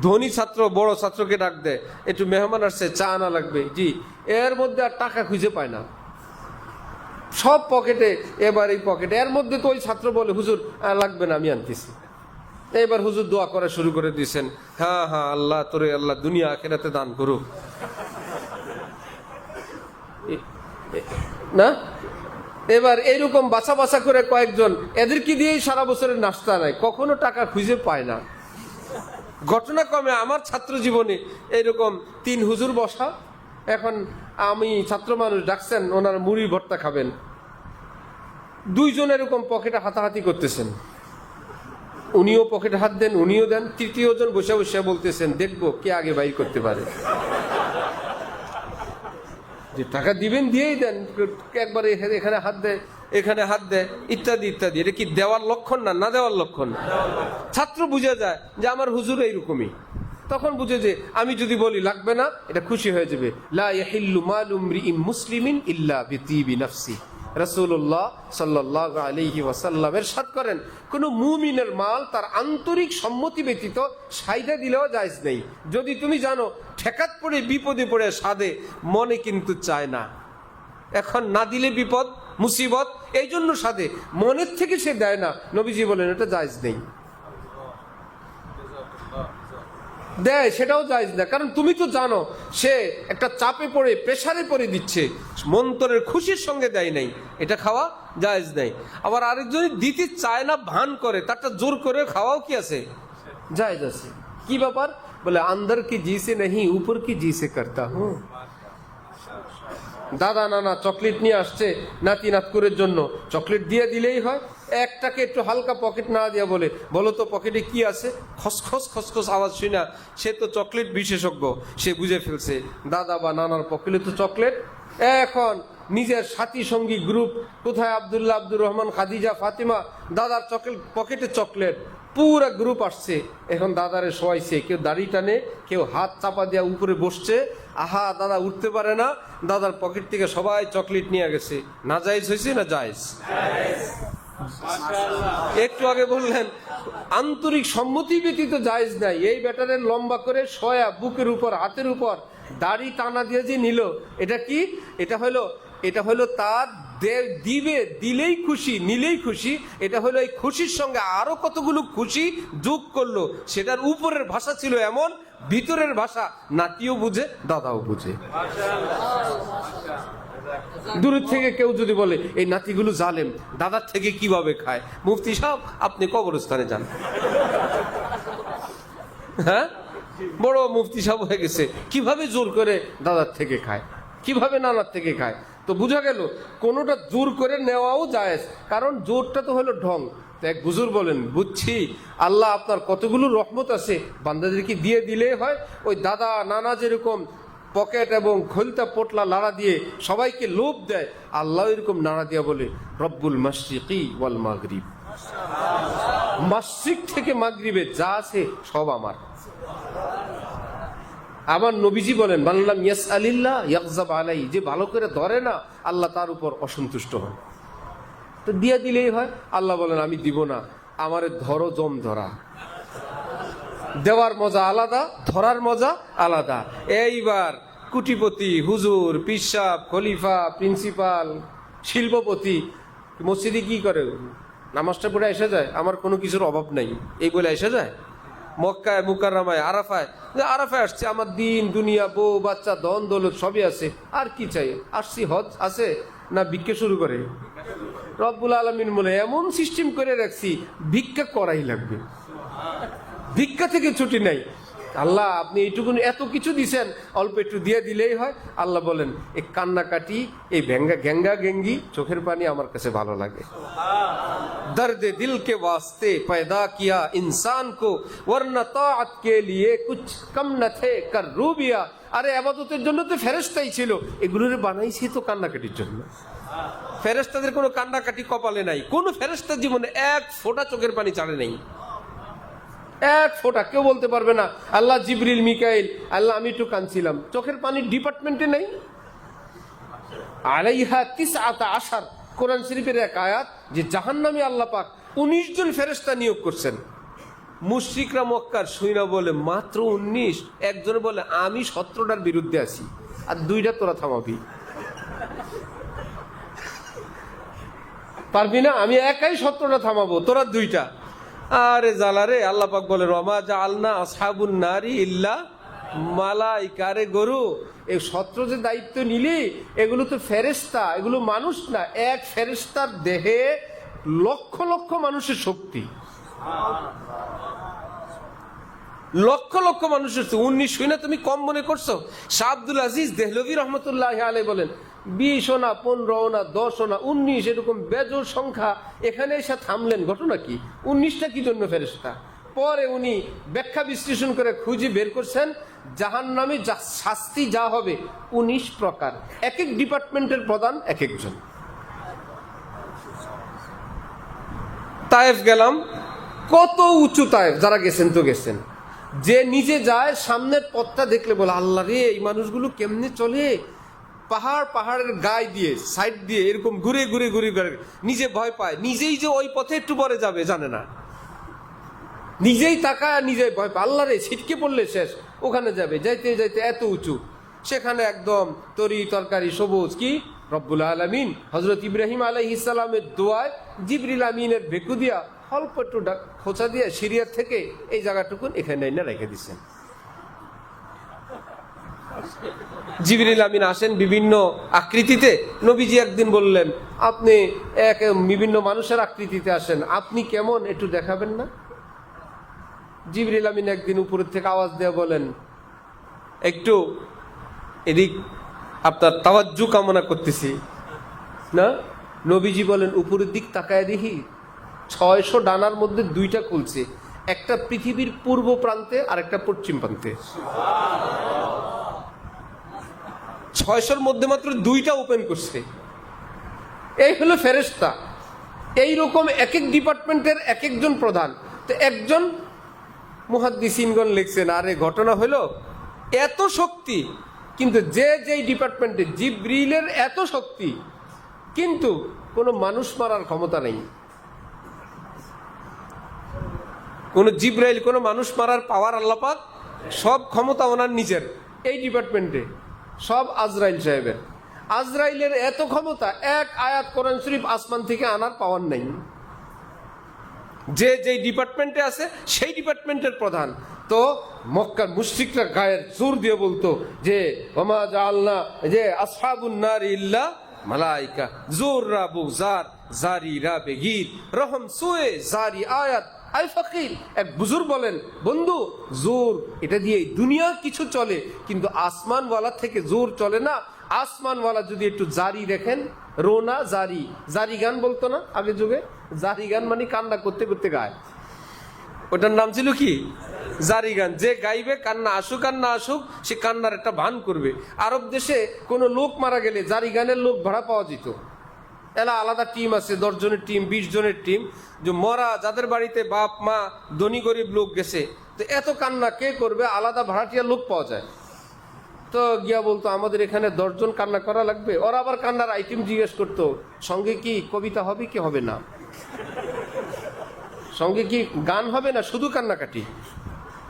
ধনী ছাত্র বড় ছাত্রকে ডাক দেয়, একটু মেহমান আসছে চা আনা লাগবে, জি, এর মধ্যে আর টাকা খুঁজে পায় না, সব পকেটে, এবার এই পকেটে, এর মধ্যে তো ওই ছাত্র বলে, হুজুর লাগবে না আমি আনতেছি। এবার হুজুর দোয়া করা শুরু করে দিয়েছেন, হ্যাঁ হ্যাঁ আল্লাহ তোরে আল্লাহ দুনিয়া আখিরাতে দান করুক। না, এবার এইরকম বাছা বাছা করে কয়েকজন, এদেরকে দিয়েই সারা বছরের নাস্তা নেয়, কখনো টাকা খুঁজে পায় না। ঘটনা কমে আমার ছাত্র জীবনে এরকম 3 হুজুর বসা, এখন আমি ছাত্র মানুষ ডাকছেন, ওনার মুড়ি ভর্তা খাবেন, 2 জন এরকম পকেটে হাতাহাতি করতেছেন, উনিও পকেটে হাত দেন, উনিও দেন, 3য় জন বসে বসে বলতেছেন, দেখবো কে আগে বাইর করতে পারে। যে টাকা দিবেন দিয়েই দেন, একবারে এখানে হাত দেয়, এখানে হাত দেয়, ইত্যাদি ইত্যাদি। এটা কি দেওয়ার লক্ষণ না, না দেওয়ার লক্ষণ? ছাত্র বুঝে যায় যে আমার হুজুর এইরকমই, তখন বুঝে যে আমি যদি বলি লাগবে না, এটা খুশি হয়ে যাবে। লা ইয়াহিল্লু মালু ইমরিইন মুসলিমিন ইল্লা বিতিবি নাফসি। রাসূলুল্লাহ সাল্লাল্লাহু আলাইহি ওয়াসাল্লাম ইরশাদ করেন, কোন মুমিনের মাল তার আন্তরিক সম্মতি ব্যতীত সাইদা দিলেও জায়েজ নেই। যদি তুমি জানো ঠেকাত পড়ে বিপদে পড়ে সাদে, মনে কিন্তু চায় না, এখন না দিলে বিপদ মুসিবত, এই জন্য সাথে মনের থেকে সে দেয় না। নবীজি বলেন এটা জায়েজ নেই। দেয় সেটাও জায়েজ না, কারণ তুমি তো জানো সে একটা চাপে পড়ে প্রেসারে পড়ে দিচ্ছে, মন্তরের খুশির সঙ্গে দেয় নাই, এটা খাওয়া জায়েজ নাই। আবার আরেকজনই দিতে চায় না ভান করে, তারটা জোর করে খাওয়াও কি আছে, জায়েজ আছে। কি ব্যাপার? বলে আন্দর কি জি সে নেই উপর কি জি সে করতা হুঁ। দাদা নানা চকলেট নিয়ে আসছে নাতি নাতকুরের জন্য, চকলেট দিয়ে দিলেই হয়। একটাকে একটু হালকা পকেট না দিয়া বলে, বলো তো পকেটে কি আছে, খসখস খসখস আওয়াজ শুনা সে তো চকলেট বিশেষজ্ঞ, সে বুঝে ফেলছে দাদা বা নানার পকেটে তো চকলেট। এখন নিজের সাথী সঙ্গী গ্রুপ, কোথায় আব্দুল্লাহ, আব্দুর রহমান, খাদিজা, ফাতিমা, দাদার চকলেট পকেটে চকলেট, পুরা গ্রুপ আসছে। এখন দাদারে শোয়াইছে, কেউ দাড়ি টানে, কেউ হাত চাপা দিয়া উপরে বসছে। আহা দাদা উঠতে পারে না, দাদার পকেট থেকে সবাই চকলেট নিয়ে গেছে। না জায়েজ হয়েছে না জায়েজ? একটু আগে বললেন আন্তরিক সম্মতি ব্যতীত জায়েজ নাই। এই ব্যাটারের লম্বা করে শোয়া বুকের উপর হাতের উপর দাড়ি টানা দিয়ে যে নিল, এটা কি? এটা হলো তার দিবে, দিলেই খুশি নিলেই খুশি। এটা হলো এই খুশির সঙ্গে আরো কতগুলো খুশি যোগ করলো। সেটার উপরের ভাষা ছিল এমন, ভিতরের ভাষা নাতিও বুঝে দাদাও বুঝে। দূরের থেকে কেউ যদি বলে এই নাতিগুলো জালেম, দাদার থেকে কিভাবে খায়, মুফতি সাহেব আপনি কবরস্থানে যান। হ্যাঁ, বড় মুফতি সাহেব হয়ে গেছে, কিভাবে জোর করে দাদার থেকে খায়, কিভাবে নানার থেকে খায়। তো বোঝা গেল কোনোটা জোর করে নেওয়াও জায়েজ, কারণ জোরটা তো হলো ঢং। এক হুজুর বলেন, বুঝছি আল্লাহ আপনার কতগুলো রহমত আছে, বান্দাদেরকে দিয়ে দিলে হয়। ওই দাদা নানা যেরকম পকেট এবং খোলতা পোটলা নাড়া দিয়ে সবাইকে লোভ দেয়, আল্লাহ এরকম নাড়া দিয়া বলে রব্বুল মাশরিকি ওয়াল মাগরিব, মাশরিক থেকে মাগরিবে যা আছে সব আমার। আমার নবীজি বলেন বাল্লাম ইয়াসআলিল্লাহ ইয়াগযাব আলাই, যে ভালো করে ধরে না আল্লাহ তার উপর অসন্তুষ্ট হন। তো দিয়ে দিলেই হয়। আল্লাহ বলেন আমি দিব না, আমারে ধরো জম ধরা। দেওয়ার মজা আলাদা, ধরার মজা আলাদা। এইবার কুটিপতি, হুজুর, পিসাব, খলিফা, প্রিন্সিপাল, শিল্পপতি মসজিদে কি করে, নামাজটা পড়ে এসে যায়, আমার কোনো কিছুর অভাব নাই এই বলে এসে যায়। মক্কায় মুকাররমায় আরাফায় আসছে, আমার দিন দুনিয়া বউ বাচ্চা ধন দৌলত সবই আছে, আর কি চাই, আসছি হজ আছে না ভিক্ষা শুরু করে। রব্বুল আলামিন বলে এমন সিস্টেম করে রাখছি ভিক্ষা করাই লাগবে, ভিক্ষা থেকে ছুটি নাই। আল্লাহ আপনি এইটুকু এত কিছু দিছেন, অল্প একটু দিয়ে দিলেই হয়। আল্লাহ বলেন এই কান্নাকাটি, এই গেঙ্গা গেঙ্গি চোখের পানি আমার কাছে ভালো লাগে। দর্দে দিল কে वास्ते पैदा किया इंसान को वरना ताअत के लिए कुछ कम न थे कर रूबिया। আরে ইবাদতের জন্য তো ফেরেশতাই ছিল, এগুলোর বানাইছি তো কান্নাকাটির জন্য। ফেরেশতাদের কোনো কান্নাকাটি কপালে নাই, কোন ফেরেশতার জীবনে এক ফোঁটা চোখের পানি ছাড়ে নাই, এক ফোঁটা। কেউ বলতে পারবে না আল্লাহ জিবরিল মিকাইল, আল্লাহ আমি একটু কাঁদছিলাম, চোখের পানির ডিপার্টমেন্টে নেই। আলাইহা তিসআতা আশার, কোরআন শরীফের এক আয়াত যে জাহান্নামে আল্লাহ পাক 19 জন ফেরেশতা নিয়োগ করছেন। মুশরিকরা মক্কার শুইনা বলে মাত্র 19? একজনে বলে আমি 17টার বিরুদ্ধে আছি, আর 2টা তোরা থামাবি। পারবি না? আমি একাই 17টা থামাবো, তোরা 2টা। আরে জালারে, আল্লাহ পাক বলে রমা জাআলনা আসহাবুন নারি ইল্লা মালাইকা। রে গরু, এই 17 যে দায়িত্ব নিলি এগুলো তো ফেরেশতা, এগুলো মানুষ না। এক ফেরেশতার দেহে লক্ষ লক্ষ মানুষের শক্তি, লক্ষ লক্ষ মানুষের। 19 শুনে তুমি কম মনে করছো? শাহ আব্দুল আজিজ দেহলভী রহমতুল্লাহ আলাইহি বলেন 20 না 15 না 10 না 19 এরকম বেজোর সংখ্যা এখানে এসে থামলেন। ঘটনা কি? 19টা কি জন্য ফেরেশতা? পরে উনি ব্যাখ্যা বিশ্লেষণ করে খুঁজে বের করছেন জাহান্নামে শাস্তি যা হবে 19 প্রকার, এক এক ডিপার্টমেন্টের প্রধান এক একজন। তায়েফ গেলাম, কত উঁচু তায়েফ, যারা গেছেন তো গেছেন। যে নিজে যায় সামনের পথটা দেখলে বলে আল্লাহ রে এই মানুষগুলো কেমনে চলে, পাহাড়ের গায়ে দিয়ে সাইড দিয়ে এরকম ঘুরে ঘুরে ঘুরে ঘুরে, নিজে ভয় পায়, নিজেই যে ওই পথে একটু পরে যাবে জানে না, নিজেই তাকায় নিজেই ভয় পায়। আল্লাহ রে ছিটকে পড়লে শেষ, ওখানে যাবে, যাইতে যাইতে এত উঁচু, সেখানে একদম তরি তরকারি সবুজ কি রব্বুল আলামিন হযরত ইব্রাহিম আলাইহিস সালামের দোয়ায় জিবরিল আমিনের ভেকু দিয়া অল্প একটু খোঁচা দিয়ে সিরিয়ার থেকে এই জায়গাটুকুন এখানে এনে রেখে দিচ্ছেন। জিবরিল আমিন আসেন বিভিন্ন আকৃতিতে। নবীজি একদিন বললেন, আপনি বিভিন্ন মানুষের আকৃতিতে আসেন, আপনি কেমন একটু দেখাবেন না? জিবরিল আমিন একদিন উপরের থেকে আওয়াজ দিয়ে বলেন, একটু এদিক আপনার তাওয়াজ্জু কামনা করতেছি না। নবীজি বলেন, উপরের দিক তাকায় দেখি 600 ডানার মধ্যে 2টা খুলছে, একটা পৃথিবীর পূর্ব প্রান্তে আর একটা পশ্চিম প্রান্তে। 600-র মধ্যে মাত্র 2টা ওপেন করছে। এই হলো ফেরেশতা। এইরকম এক এক ডিপার্টমেন্টের এক একজন প্রধান। তো একজন মুহাদ্দিসিনগণ লিখছেন, আরে ঘটনা হলো এত শক্তি, কিন্তু যেই ডিপার্টমেন্টে জিবরিলের এত শক্তি, কিন্তু কোনো মানুষ মারার ক্ষমতা নেই। কোন জিবরাইল কোন মানুষ মারার পাওয়ার আল্লাহ পাক, সব ক্ষমতা ওনার নিজের। এই ডিপার্টমেন্টে সব আজরাইল সাহেবের। আজরাইলের এত ক্ষমতা, এক আয়াত কোরআন শরীফ আসমান থেকে আনার পাওয়ার নেই। যেই ডিপার্টমেন্টে আছে সেই ডিপার্টমেন্টের প্রধান। তো মক্কার মুশরিকরা গায়ের জোর দিয়ে বলতো যে ওমা জাআলনা, যে আসহাবুন নার ইল্লা মালাইকা, জোর রাবু জার জারি রাবে গীত রহম সুয়ে জারি আয়াত আই ফকির। এক বুজুর্গ বলেন, বন্ধু জোর এটা দিয়ে দুনিয়া কিছু চলে, কিন্তু আসমানওয়ালা থেকে জোর চলে না। আসমানওয়ালা যদি একটু জারি দেখেন, রোনা জারি, জারি গান বলতো না আগে যুগে? জারি গান মানে কান্না করতে করতে গায়, ওটার নাম ছিল কি? জারি গান। যে গাইবে, কান্না আসুক আর না আসুক, সে কান্নার একটা ভান করবে। আরব দেশে কোনো লোক মারা গেলে জারি গানের লোক ভাড়া পাওয়া যেত। এলা আলাদা টিম আছে, 10 জনের টিম, 20 জনের টিম। যে মরা যাদের বাড়িতে বাপ মা ধনী গরিব লোক গেছে, তো এত কান্না কে করবে, আলাদা ভাড়াটিয়া লোক পাওয়া যায়। তো গিয়া বলতো, আমাদের এখানে 10 জন কান্না করা লাগবে। ওরা আবার কান্নার আইটেম জিজ্ঞেস করতো, সঙ্গে কি কবিতা হবে কি হবে না, সঙ্গে কি গান হবে না, শুধু কান্নাকাটি।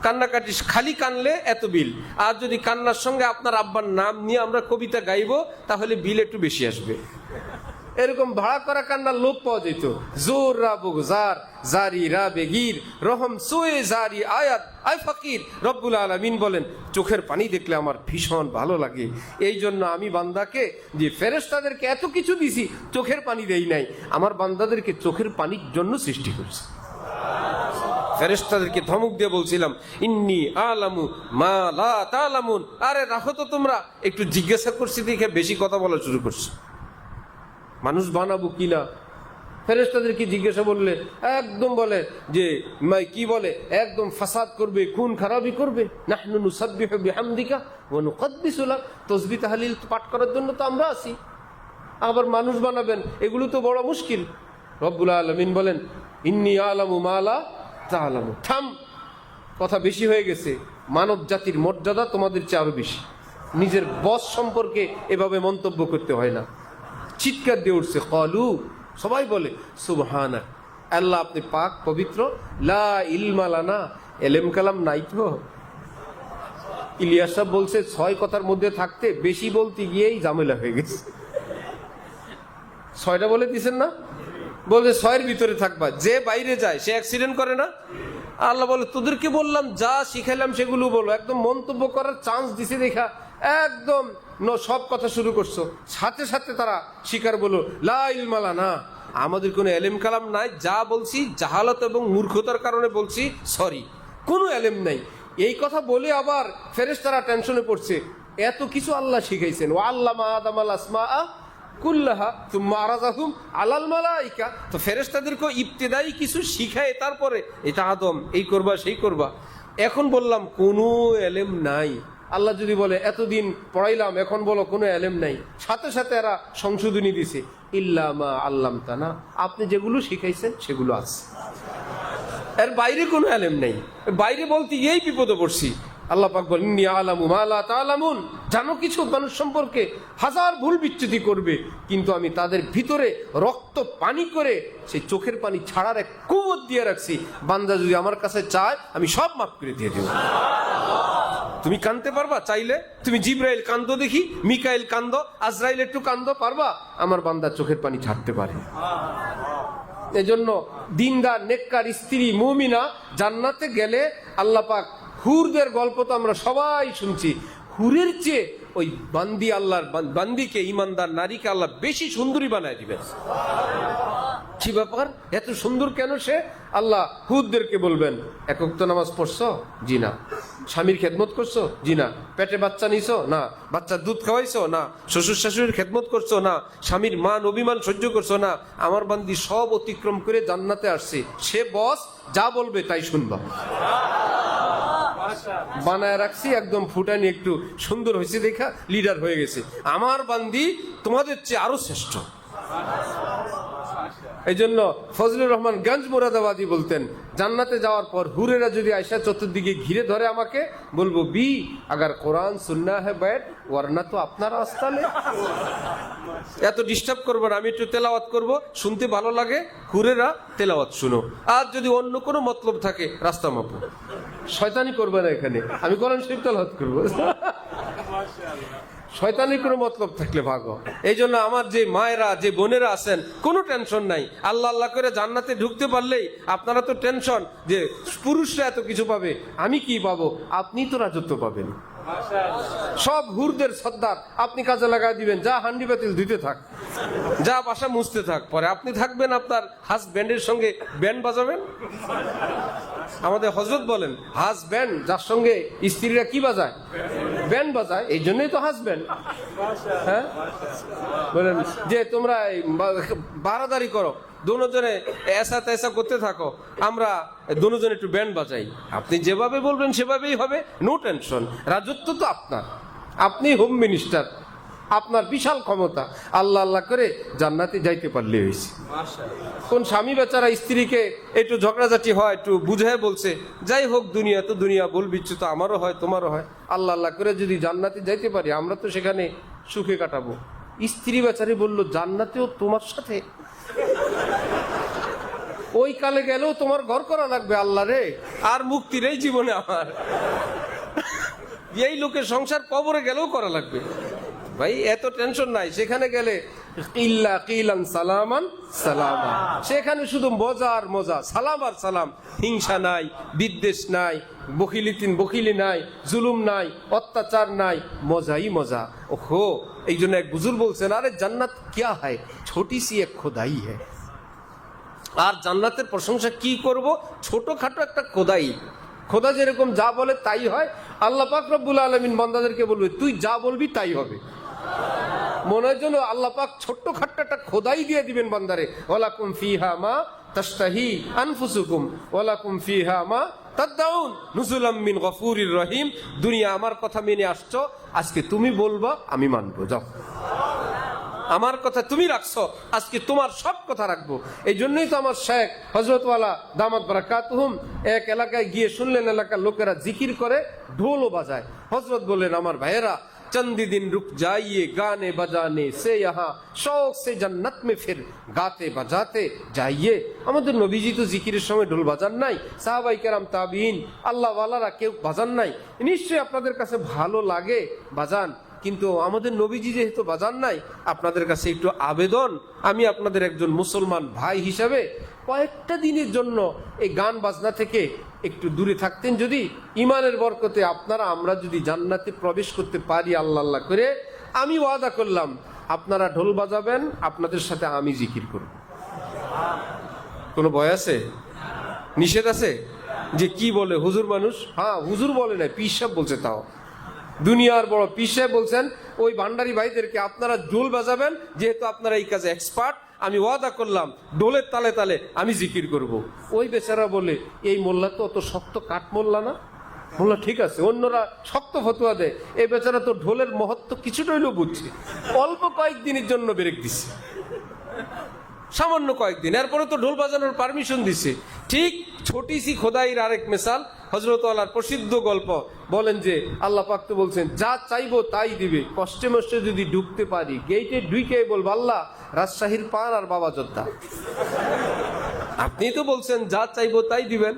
কান্নাকাটি খালি কানলে এত বিল, আর যদি কান্নার সঙ্গে আপনার আব্বার নাম নিয়ে আমরা কবিতা গাইবো, তাহলে বিল একটু বেশি আসবে। এরকম ভাড়া করা কান্নার লোক পাওয়া যেত। জোর রাবু জার জারি রাবে গীর রহম সুয়ে জারি আয়াত আই ফকির। রব্বুল আলামিন বলেন, চোখের পানি দেখলে আমার ভীষণ ভালো লাগে। এই জন্য আমি বান্দাকে, যে ফেরেশতাদেরকে এত কিছু দিছি, চোখের পানি দেই নাই, আমার বান্দাদেরকে চোখের পানির জন্য সৃষ্টি করছি। ফেরেশতাদেরকে ধমক দিয়ে বলছিলাম, ইন্নী আলামু মা লা তালামুন। আরে রাখো তো তোমরা, একটু জিজ্ঞাসা করছি দেখে বেশি কথা বলা শুরু করছে। মানুষ বানাবো কিনা ফেরেশতাদেরকে জিজ্ঞাসা করলে একদম বলে যে কি বলে, একদম ফাসাদ করবে, খুন খারাপি করবে। নাহনু নুসাব্বিহু বিহামদিকা ওয়া নুকদ্দিসু লাক, তাসবিহ তাহলিল পাঠ করার জন্য তো আমরা আছি, আবার মানুষ বানাবেন, এগুলো তো বড় মুশকিল। রব্বুল আলামিন বলেন, ইন্নী আলামু মা লা তা'লামুন। থাম, কথা বেশি হয়ে গেছে। মানব জাতির মর্যাদা তোমাদের চেয়ে আরো বেশি। নিজের বস সম্পর্কে এভাবে মন্তব্য করতে হয় না। চিৎকার দিয়ে উঠছে, ক্বালু, সবাই বলে সুবহানাক, আল্লাহ আপনি পাক পবিত্র, লা ইলমা লানা, এলেম কালাম নাই তো। ইলিয়াস সাহেব বলছে 6 কথার মধ্যে থাকতে বেশি বলতে গিয়েই ঝামেলা হয়ে গেছে। 6টা বলে দিছেন না, বলছে 6-এর ভিতরে থাকবা। যে বাইরে যায় সে অ্যাক্সিডেন্ট করে না? আল্লাহ বলে, তোদেরকে বললাম যা শিখাইলাম সেগুলো বলো। একদম মন্তব্য করার চান্স দিছে দেখা একদম সব কথা শুরু করছো। সাথে সাথে তারা স্বীকার বলো, লা ইলমা লানা, আমাদের কোনো এলেম কালাম নাই, যা বলছি জাহালত এবং মূর্খতার কারণে বলছি, সরি, কোনো এলেম নাই। এই কথা বলে আবার ফেরেশতারা টেনশনে পড়ছে, এত কিছু আল্লাহ শিখাইছেন। ওয়া আল্লামা আদামাল আসমাআ কুল্লাহা সুম্মা আরাযাহুম আলাল মালাইকা। তো ফেরেশতাদেরকে ইবতিদায়ী কিছু শিখায়, তারপরে এটা আদম এই করবা সেই করবা। এখন বললাম কোনো এলেম নাই। আল্লাহ যদি বলে এতদিন পড়াইলাম, এখন বলো কোনো এলেম নাই, সাথে সাথে এরা সংশোধনী দিছে, ইল্লা মা আল্লামতানা, আপনি যেগুলো শিখাইছেন সেগুলো আছে, এর বাইরে কোনো এলেম নেই। বাইরে বলতে এই বিপদে পড়ছি। আল্লাহ পাক বলেন, ইন্নী আলামু মা লা তা'লামুন, জানো কিছু মানুষ সম্পর্কে হাজার ভুল বিচ্যুতি করবে, কিন্তু আমি তাদের ভিতরে রক্ত পানি করে সেই চোখের পানি ছাড়ার এক কুওয়াত দিয়ে রাখছি। বান্দা যদি আমার কাছে চায়, আমি সব মাফ করে দিয়ে দেব। তুমি কাঁদতে পারবা? চাইলে তুমি জিব্রাইল কান্দো দেখি, মিকাইল কান্দো, আজরাইল একটু কান্দো, পারবা? আমার বান্দা চোখের পানি ছাড়তে পারে। এজন্য দিনদার নেককার স্ত্রী মুমিনা জান্নাতে গেলে আল্লাহ পাক হুরদের গল্প তো আমরা সবাই শুনছি, হুরের চেয়ে ওই বান্দি আল্লাহর বান্দিকে, ইমানদার নারীকে আল্লাহ বেশি সুন্দরী বানায় দিবেন। কি ব্যাপার, এত সুন্দর কেন সে? আল্লাহ হুদদেরকে বলবেন, এক ওয়াক্ত নামাজ পড়ছো? জি না। স্বামীর খেদমত করছো? জি না। পেটে বাচ্চা নিছো? না। বাচ্চার দুধ খাওয়াইছো? না। শ্বশুর শাশুড়ির খেদমত করছো? না। স্বামীর মান অভিমান সহ্য করছো? না। আমার বান্দি সব অতিক্রম করে জান্নাতে আসছে, সে বস, যা বলবে তাই শুনবা। বানায় রাখছি একদম ফুটানি, একটু সুন্দর হয়েছে দেখা লিডার হয়ে গেছে। আমার বান্দি তোমাদের চেয়ে আরো শ্রেষ্ঠ। এই জন্য ফজলুর রহমান গঞ্জ মুরাদাবাদী বলতেন, জান্নাতে যাওয়ার পর হুরেরা যদি আয়সা চতুর্দিকে ঘিরে ধরে আমাকে, বলবো বি আগার কোরআন সুন্না হে बैठ वरना তো আপনার আস্তালে। এত ডিস্টার্ব করবো না, আমি একটু তেলাওয়াত করব, শুনতে ভালো লাগে, হুরেরা তেলাওয়াত শুনো। আর যদি অন্য কোনো মতলব থাকে রাস্তা মাপো, শয়তানি করবে না এখানে, আমি কোরআন শরীফ তেলাওয়াত করবো। শয়তানির কোনো মতলব থাকলে ভাগো। এই জন্য আমার যে মায়েরা, যে বোনেরা আছেন, কোনো টেনশন নাই। আল্লাহ আল্লাহ করে জান্নাতে ঢুকতে পারলেই আপনারা তো টেনশন যে পুরুষরা এত কিছু পাবে, আমি কি পাবো? আপনি তো রাজত্ব পাবেন। সব হুরদের সর্দার আপনি কাজে লাগাই দিবেন, যা হান্ডি বাতিল ধুইতে থাক, যা বাসা মুছতে থাক, পরে আপনি থাকবেন আপনার হাজব্যান্ডের সঙ্গে ব্যান্ড বাজাবেন। আমাদের হযরত বলেন, হাজব্যান্ড যার সঙ্গে স্ত্রীরা কি বাজায়? ব্যান্ড বাজায়, এই জন্যই তো হাজব্যান্ড। হ্যাঁ, বলেন যে তোমরা বারাদারি করো, দুজনে এসা তেসা করতে থাকো, আমরা দুজনে একটু ব্যান্ড বাজাই। আপনি যেভাবে বলবেন সেভাবেই হবে, নো টেনশন। রাজত্ব তো আপনার, আপনি হোম মিনিস্টার, আপনার বিশাল ক্ষমতা। আল্লাহ আল্লাহ করে জান্নাতে যাইতে পারলে হয়েছে। কোন স্বামী বেচারা স্ত্রীকে একটু ঝগড়াঝাটি হয়, একটু বুঝায় বলছে, যাই হোক দুনিয়া তো দুনিয়া, বলবি তো আমারও হয় তোমারও হয়, আল্লাহ আল্লাহ করে যদি জান্নাতে যাইতে পারি, আমরা তো সেখানে সুখে কাটাবো। স্ত্রী বেচারি বলল, জান্নাতেও তোমার সাথে? ওই কালে গেলেও তোমার ঘর করা লাগবে? আল্লাহ রে, আর মুক্তির এই জীবনে আমার এই লোকের সংসার কবরে গেলেও করা লাগবে। ভাই এত টেনশন নাই, সেখানে গেলে ইল্লা কিলান সালামান সালামা, সেখানে শুধু মজা আর মজা, সালাম আর সালাম, হিংসা নাই, বিদ্বেষ নাই, বখিলি নাই, জুলুম নাই, অত্যাচার নাই, মজাই মজা। ওহো, এই জন্য এক বুজুর্গ বলছেন, আরে জান্নাত কিয়া হয়, ছোটি সি এক খোদাই হ্যায়। আর জান্নাতের প্রশংসা কি করব? ছোটখাটো একটা খোদাই। খোদা যেরকম যা বলে তাই হয়। আল্লাহ পাক রব্বুল আলামিন বান্দাদেরকে বলবে, তুই যা বলবি তাই হবে। মনের জন্য আল্লাহ পাক ছোট্ট খাট্ট একটা খোদাই দিয়ে দিবেন বান্দারে, ওয়ালাকুম ফিহা মা তাশতাহি আনফুসুকুম ওয়ালাকুম ফিহা মা তাদউন নুজুলাম মিন গফুরির রহিম। দুনিয়া আমার কথা মেনে আসছো, আজকে তুমি বলবা, আমি মানবো। যাও, আমার কথা তুমি রাখছো, আজকে তোমার সব কথা রাখবো। এই জন্যই তো আমার শেখ হযরতওয়ালা দামাত বারাকাতুহুম এক এলাকায় গিয়ে শুনলেন, এলাকার লোকেরা জিকির করে, ঢোলও বাজায়। হযরত বললেন, আমার ভাইয়েরা, চন্দি দিন রুক যাইয়ে গানে বাজানে সে ইহা শৌক সে জান্নাত মে ফির গাতে বাজাতে যাইয়ে। আমাদের নবীজি তো জিকিরের সময় ঢোল বাজান নাই, সাহাবায়ে কেরাম, তাবিঈন, আল্লাহ ওয়ালারা কেউ বাজান নাই। নিশ্চয়ই আপনাদের কাছে ভালো লাগে বাজান, কিন্তু আমাদের নবীজি যেহেতু বাজান নাই, আপনাদের কাছে একটু আবেদন, আমি আপনাদের একজন মুসলমান ভাই হিসাবে কয়েকটা দিনের জন্য এই গান বাজনা থেকে একটু দূরে থাকতেন যদি, ইমানের বরকতে আপনারা আমরা যদি জান্নাতে প্রবেশ করতে পারি আল্লাহ আল্লাহ করে, আমি ওয়াদা করলাম আপনারা ঢোল বাজাবেন, আপনাদের সাথে আমি জিকির করব। কোনো ভয় আছে? নিষেধ আছে? যে কি বলে হুজুর মানুষ? হ্যাঁ, হুজুর বলে না, পীর সাহেব বলছে। তাও দুনিয়ার বড় পীর সাহেব বলছেন, ওই ভান্ডারি ভাইদেরকে আপনারা ঢোল বাজাবেন, যেহেতু আপনারা এই কাজে এক্সপার্ট, আমি ওয়াদা করলাম ঢোলের তালে তালে আমি জিকির করব। ওই বেচারা বলে, এই মোল্লা তো অত শক্ত কাঠ মোল্লা না। মোল্লা ঠিক আছে, অন্যরা শক্ত ফতুয়া দেয়, এই বেচারা তো ঢোলের মহত্ব কিছুটা হইলেও বুঝছে, অল্প কয়েকদিনের জন্য ব্রেক দিচ্ছে, সামান্য কয়েকদিন, এরপরে তো ঢোল বাজানোর পারমিশন দিছে। ঠিক ছোটি সি খোদাইর আরেক মিসাল, হযরত আল্লাহর প্রসিদ্ধ গল্প বলেন যে, আল্লাহ পাক তো বলছেন, যা চাইবো তাই দিবে। কষ্টে মষ্টে যদি ঢুকতে পারি, গেটে ঢুকে বলবো, আল্লাহ রাজশাহীর পান আর বাবা যোদ্ধা। আপনি তো বলছেন যা চাইবো তাই দিবেন,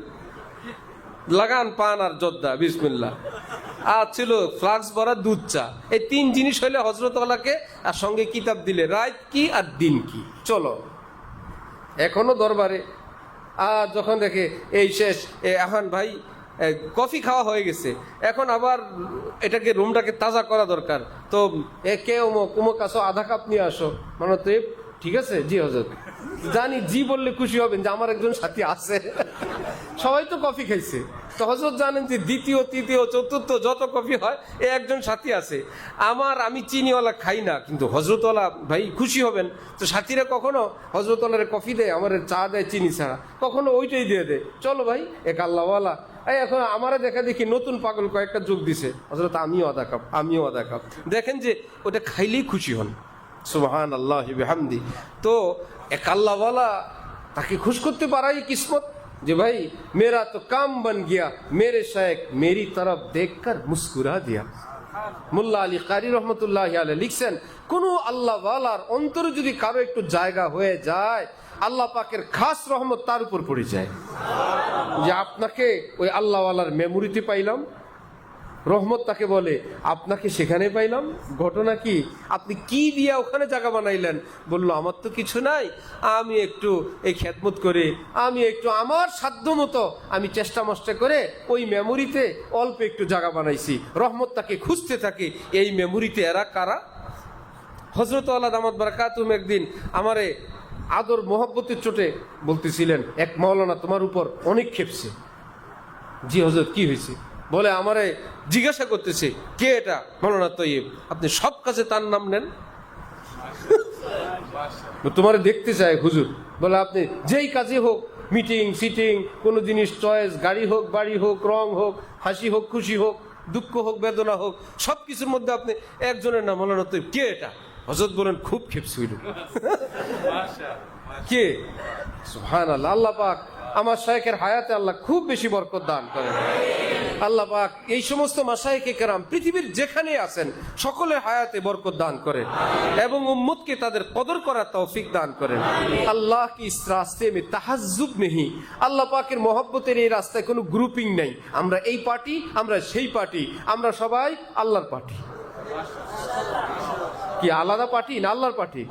লাগান পান আর যোদ্ধা, বিসমিল্লাহ। আর ছিল ফ্লাক্স ভরা দুধ চা। এই 3 জিনিস হইলে হযরতওয়ালাকে, আর সঙ্গে কিতাব দিলে রাত কি আর দিন কি। চলো এখনো দরবারে। আর যখন দেখে এই শেষ, এখন ভাই কফি খাওয়া হয়ে গেছে, এখন আবার এটাকে রুমটাকে তাজা করা দরকার, তো কে অমুক আসো, আধা কাপ নিয়ে আসো। মানে তো ঠিক আছে জি হযরত, জানি জি বললে খুশি হবেন যে আমার একজন সাথী আছে। সবাই তো কফি খাইছে, তো হযরত জানেন যে দ্বিতীয় তৃতীয় চতুর্থ যত কফি হয় এ একজন সাথী আছে। আমি চিনিওয়ালা খাই না, কিন্তু হযরতওয়ালা ভাই খুশি হবেন। তো সাথীরা কখনো হযরতওয়ালার কফি দেয়, আমার চা দেয় চিনি ছাড়া, কখনো ওইটাই দিয়ে দেয়। চলো ভাই এক আল্লাহওয়ালা। এখন আমারে দেখা দেখি নতুন পাগল কয়েকটা যোগ দিছে, হযরত আমিও আধা কাপ, আমিও আধা কাপ। দেখেন যে ওটা খাইলেই খুশি হন। সুবহানাল্লাহ বিহামদি। তো এক আল্লাহওয়ালা তাকে খুশ করতে পারাই কিসমত, যে ভাই মেরা তো কাম বন গিয়া, মেরে শায়েখ মেরি তরফ দেখকর মুস্কুরা দিয়া। মোল্লা আলী কারি রহমতুল্লাহ আলাইহি লিখছেন, কোন আল্লাহওয়ালার অন্তরে যদি কারো একটু জায়গা হয়ে যায়, আল্লাহ পাকের খাস রহমত তার উপর পড়ে যায়। যে আপনাকে ওই আল্লাহওয়ালার মেমোরিতে পাইলাম, রহমত তাকে বলে, আপনাকে সেখানে পাইলাম। ঘটনা কি, আপনি কি দিয়া ওখানে জায়গা বানাইলেন? বললো আমার তো কিছু নাই, আমি একটু এই খেদমত করে, আমি একটু আমার সাধ্য মতো আমি চেষ্টা মষ্টা করে ওই মেমোরিতে অল্প একটু জায়গা বানাইছি। রহমত তাকে খুঁজতে থাকে, এই মেমোরিতে এরা কারা? হযরত আল্লাহ দামাত বারাকাতুহুম একদিন আমারে আদর মোহব্বতের চোটে বলতেছিলেন, এক মাওলানা তোমার উপর অনেক খেপছে। জি হযরত কি হয়েছে? বলে আমারে জিজ্ঞাসা করতেছে, কে এটা? মাওলানা তৈয়ব। আপনি সব কাজে তার নাম নেন? তোমারে দেখতে চায় হুজুর। বলে আপনি যেই কাজে হোক, মিটিং সিটিং, কোনো জিনিস চয়েস, গাড়ি হোক বাড়ি হোক, রং হোক, হাসি হোক খুশি হোক, দুঃখ হোক বেদনা হোক, সব কিছুর মধ্যে আপনি একজনের নাম মাওলানা তৈয়ব। কে এটা? হযরত বলেন খুব খেপছে হইল। কে? সুবহানাল্লাহ। আল্লাহ পাক আমার শায়েখের হায়াতে আল্লাহ খুব বেশি বরকত দান করেন। আল্লাহ পাক এই সমস্ত মাশায়েখে কেরাম পৃথিবীর যেখানে আছেন সকলের হায়াতে বরকত দান করেন এবং উম্মতকে তাদের কদর করার তৌফিক দান করেন। আল্লাহ কি ইস রাস্তে মে তাহাজ্জুব নেহি। আল্লাহ পাকের মহব্বতের এই রাস্তায় কোনো গ্রুপিং নাই, আমরা এই পার্টি, আমরা সেই পার্টি, আমরা সবাই আল্লাহর পার্টি। কি আলাদা পার্টি না আল্লাহর পার্টি?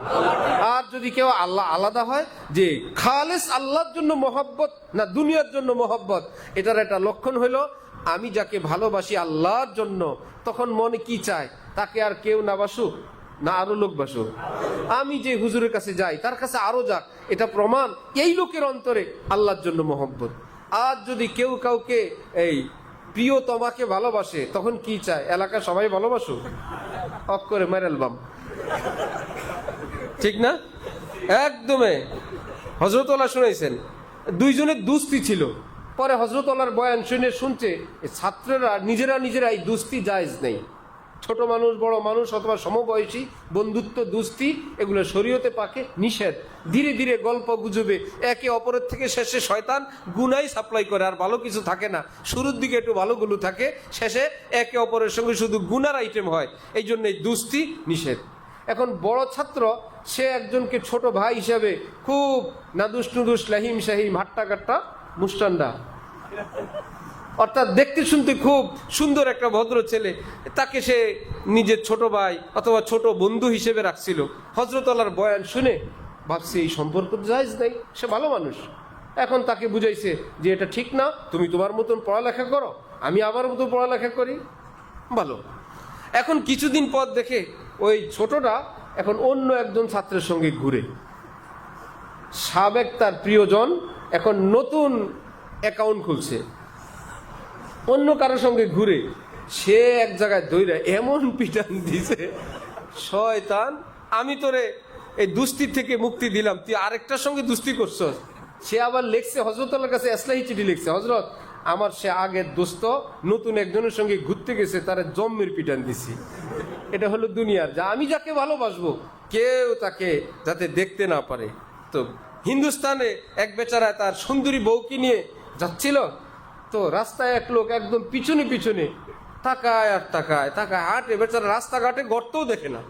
আর যদি কেউ আল্লাহ আলাদা হয়, যে খালেস আল্লাহর জন্য মহব্বত না দুনিয়ার জন্য মহব্বত, এটার একটা লক্ষণ হলো আমি যাকে ভালোবাসি আল্লাহর জন্য, তখন মনে কি চায়, তাকে আর কেউ না বাসুক না আরো লোক বাসুক, আমি যে হুজুরের কাছে যাই তার কাছে আরো যাক, এটা প্রমাণ এই লোকের অন্তরে আল্লাহর জন্য মহব্বত। আর যদি কেউ কাউকে এই প্রিয় তোমাকে ভালোবাসে, তখন কি চায়, এলাকা সবাই ভালোবাসুক, অফ করে মেরেল বাম। ঠিক না? একদমই। হযরতওয়ালা শুনাইছেন, দুইজনের দুস্তি ছিল, পরে হযরতওয়ালার বয়ান শুনছে ছাত্ররা নিজেরা এই দুস্তি জায়েজ নেই। ছোট মানুষ বড় মানুষ অথবা সমবয়সী বন্ধুত্ব দুস্তি এগুলো শরীয়তে পাকে নিষেধ। ধীরে ধীরে গল্প গুজবে একে অপরের থেকে শেষে শয়তান গুনাই সাপ্লাই করে, আর ভালো কিছু থাকে না। শুরুর দিকে একটু ভালোগুলো থাকে, শেষে একে অপরের সঙ্গে শুধু গুনার আইটেম হয়। এই জন্য এই দুস্তি নিষেধ। এখন বড় ছাত্র সে একজনকে ছোট ভাই হিসাবে খুব নাদুস নুদুস লাহিম শাহিম হাট্টা কাট্টা মুস্টান্ডা, অর্থাৎ দেখতে শুনতে খুব সুন্দর একটা ভদ্র ছেলে, তাকে সে নিজের ছোট ভাই অথবা ছোট বন্ধু হিসেবে রাখছিল। হযরতওয়ালার বয়ান শুনে ভাবছে এই সম্পর্ক জায়েজ নেই, সে ভালো মানুষ। এখন তাকে বুঝাইছে যে এটা ঠিক না, তুমি তোমার মতন পড়ালেখা করো, আমি আমার মতো পড়ালেখা করি, ভালো। এখন কিছুদিন পর দেখে ওই ছোটটা এখন অন্য একজন ছাত্রের সঙ্গে ঘুরে, সাবেক তার প্রিয়জন এখন নতুন অ্যাকাউন্ট খুলছে, অন্য কারোর সঙ্গে ঘুরে। সে এক জায়গায় ধইরা এমন পিটান দিছে, শয়তান আমি তোরে এই দুস্তির থেকে মুক্তি দিলাম, তুই আরেকটার সঙ্গে দুস্তি করছস। সে আবার লিখছে হযরতওয়ালার কাছে এসলাহি চিঠি লিখছে, হযরত আমার সে আগের দোস্ত নতুন একজনের সঙ্গে ঘুরতে গেছে, তারা জম্মের পিটান দিছি। এটা হলো দুনিয়ার, যা আমি যাকে ভালোবাসবো কেউ তাকে যাতে দেখতে না পারে। তো হিন্দুস্তানে এক বেচারা তার সুন্দরী বউকে নিয়ে যাচ্ছিল, তো রাস্তায় এক লোক একদম পিছনে পিছনে তাকায় আর তাকায় তাকায় হাঁটে, বেচারা রাস্তাঘাটে গর্তও দেখে না,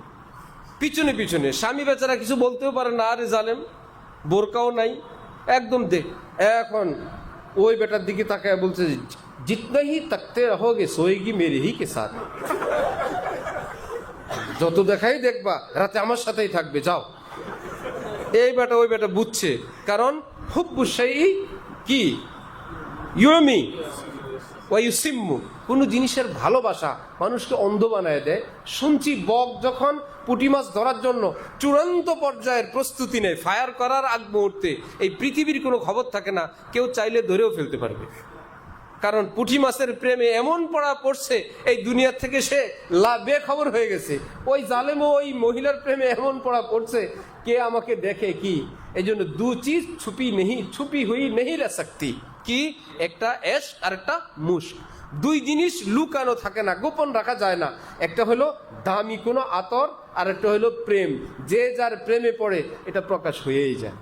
পিছনে পিছনে। স্বামী বেচারা কিছু বলতেও পারে না, আরে জালেম, বোরকাও নাই, একদম দেখ। এখন ওই বেটার দিকে তাকায় বলছে, जितना ही तकते रहोगे सोएगी मेरे ही के साथ। যত দেখাই দেখবা রাতে আমার সাথেই থাকবে, যাও। এই বেটা ওই বেটা বুঝছে, কারণ হুব্বু শাইই কি ইউমি ওয়া ইউসিম্মু, কোনো জিনিসের ভালোবাসা মানুষকে অন্ধ বানায় দেয়। শুনছি বক যখন পুঁটি মাছ ধরার জন্য চূড়ান্ত পর্যায়ের প্রস্তুতি নেয়, ফায়ার করার আগ মুহূর্তে এই পৃথিবীর কোনো খবর থাকে না, কেউ চাইলে ধরেও ফেলতে পারবে। কারণ পুঁটি মাছের প্রেমে এমন পড়া পড়ছে এই দুনিয়ার থেকে সে বেখবর হয়ে গেছে। ওই জালেমও ওই মহিলার প্রেমে এমন পড়া পড়ছে, কে আমাকে দেখে কি। এই জন্য দু চিজ ছুপি হুই নেহি রে সকতি, কি একটা এশ আর একটা মুশক। দুই জিনিস লুকানো থাকে না, গোপন রাখা যায় না। একটা হলো দামি কোনো আতর, আর একটা হলো প্রেম। যে যার প্রেমে পড়ে এটা প্রকাশ হয়েই যায়।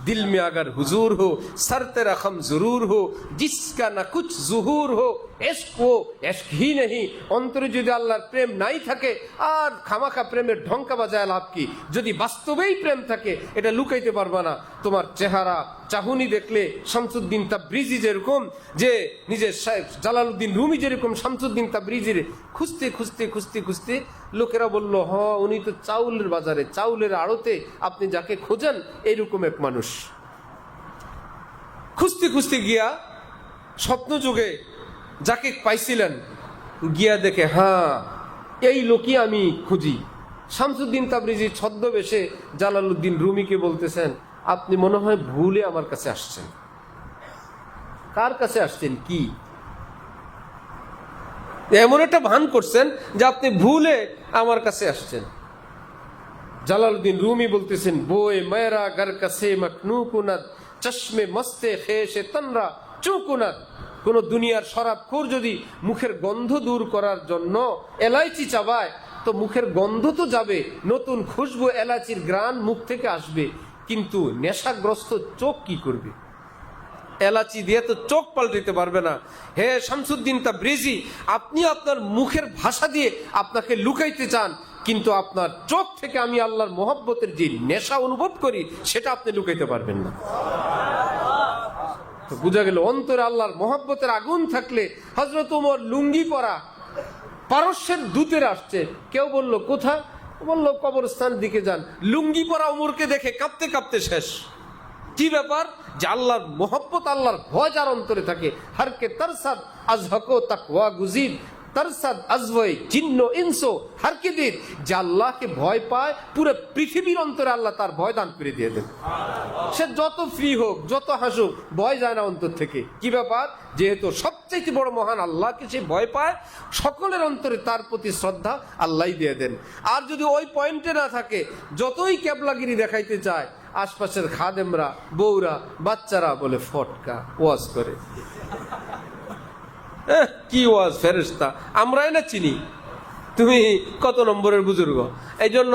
दिल में अगर हुजूर हो सर तेरा खम जरूर हो, जिसका ना कुछ जुहूर हो इश्क वो इश्क ही नहीं। অন্তরে যদি আল্লাহর প্রেম নাই থাকে আর খামাখা প্রেমের ঢঙ্কা বাজায় লাভ কি। যদি বাস্তবেই প্রেম থাকে এটা লুকাইতে পারবা না। তোমার চেহারা চাহুনি দেখলে শামসুদ্দিন তাবরিজি যেরকম, যে নিজের জালালউদ্দিন রুমি যেরকম শামসুদ্দিন তাবরিজির খুঁজতে খুঁজতে খুঁজতে খুঁজতে লোকেরা বলল, হ উনি তো চাউলের বাজারে, চাউলের আড়তে আপনি যাকে খোঁজেন এইরকম এক মানুষ। খুঁজতে খুঁজতে গিয়া স্বপ্ন যুগে যাকে পাইছিলেন, গিয়া দেখে হ্যাঁ এই লোকই আমি খুঁজি। শামসুদ্দিন তাবরিজি ছদ্মবেশে জালালউদ্দিন রুমিকে বলতেছেন, আপনি মনে হয় ভুলে আমার কাছে আসছেন। কার কাছে আসছেন কি এমন একটা ভান করছেন যে আপনি ভুলে আমার কাছে আসছেন। জালালউদ্দিন রুমি বলতেছেন, বোয়ে মেরা ঘর কাছে মখনু কুনাদ চশমে মস্তে খেশে তনরা চুকুনাদ। কোন দুনিয়ার শরাবখোর যদি মুখের গন্ধ দূর করার জন্য এলাইচি চাবায়, তো মুখের গন্ধ তো যাবে, নতুন খুশবু এলাচির গ্রান মুখ থেকে আসবে, কিন্তু নেশাগ্রস্ত চোখ কি করবে? এলাচি দিয়ে তো চোখ পাল্টাতে পারবে না। হে শামসুদ্দিন তাবরিজি, আপনি আপনার মুখের ভাষা দিয়ে আপনাকে লুকাইতে চান, কিন্তু আপনার চোখ থেকে আমি আল্লাহর মহব্বতের যে নেশা অনুভব করি সেটা আপনি লুকাইতে পারবেন না। তো বুঝা গেল অন্তরে আল্লাহর মহব্বতের আগুন থাকলে। হযরত ওমর লুঙ্গি পরা পারস্যের দূতের আসছে, কেউ বলল কোথায়, বলল কবরস্থানের দিকে যান। লুঙ্গি পরা ওমরকে দেখে কাঁপতে কাঁপতে শেষ। কি ব্যাপার? যে আল্লাহর মহব্বত, আল্লাহর ভয় যার অন্তরে থাকে, হারকে তারসাদ আজহকো তাকওয়া গুজিদ তারসাদ আজওয়াই জিন্ন ইনসো হারকে দিন। যে আল্লাহকে ভয় পায় পুরো পৃথিবীর অন্তরে আল্লাহ তার ভয় দান করে দিয়ে দেন। সে যত ফ্রি হোক, যত হাসুক, ভয় যায় না অন্তর থেকে। কি ব্যাপার? যেহেতু সবচেয়ে বড় মহান আল্লাহকে সে ভয় পায়, সকলের অন্তরে তার প্রতি শ্রদ্ধা আল্লাহই দিয়ে দেন। আর যদি ওই পয়েন্টে না থাকে, যতই ক্যাবলাগিরি দেখাইতে চায়, আশপাশের খাদেমরা, বউরা, বাচ্চারা বলে ফটকা ওয়াজ করে। কি ওয়াজ ফেরেশতা, আমরাই না চিনি, তুমি কত নম্বরের বুজুর্গ। এই জন্য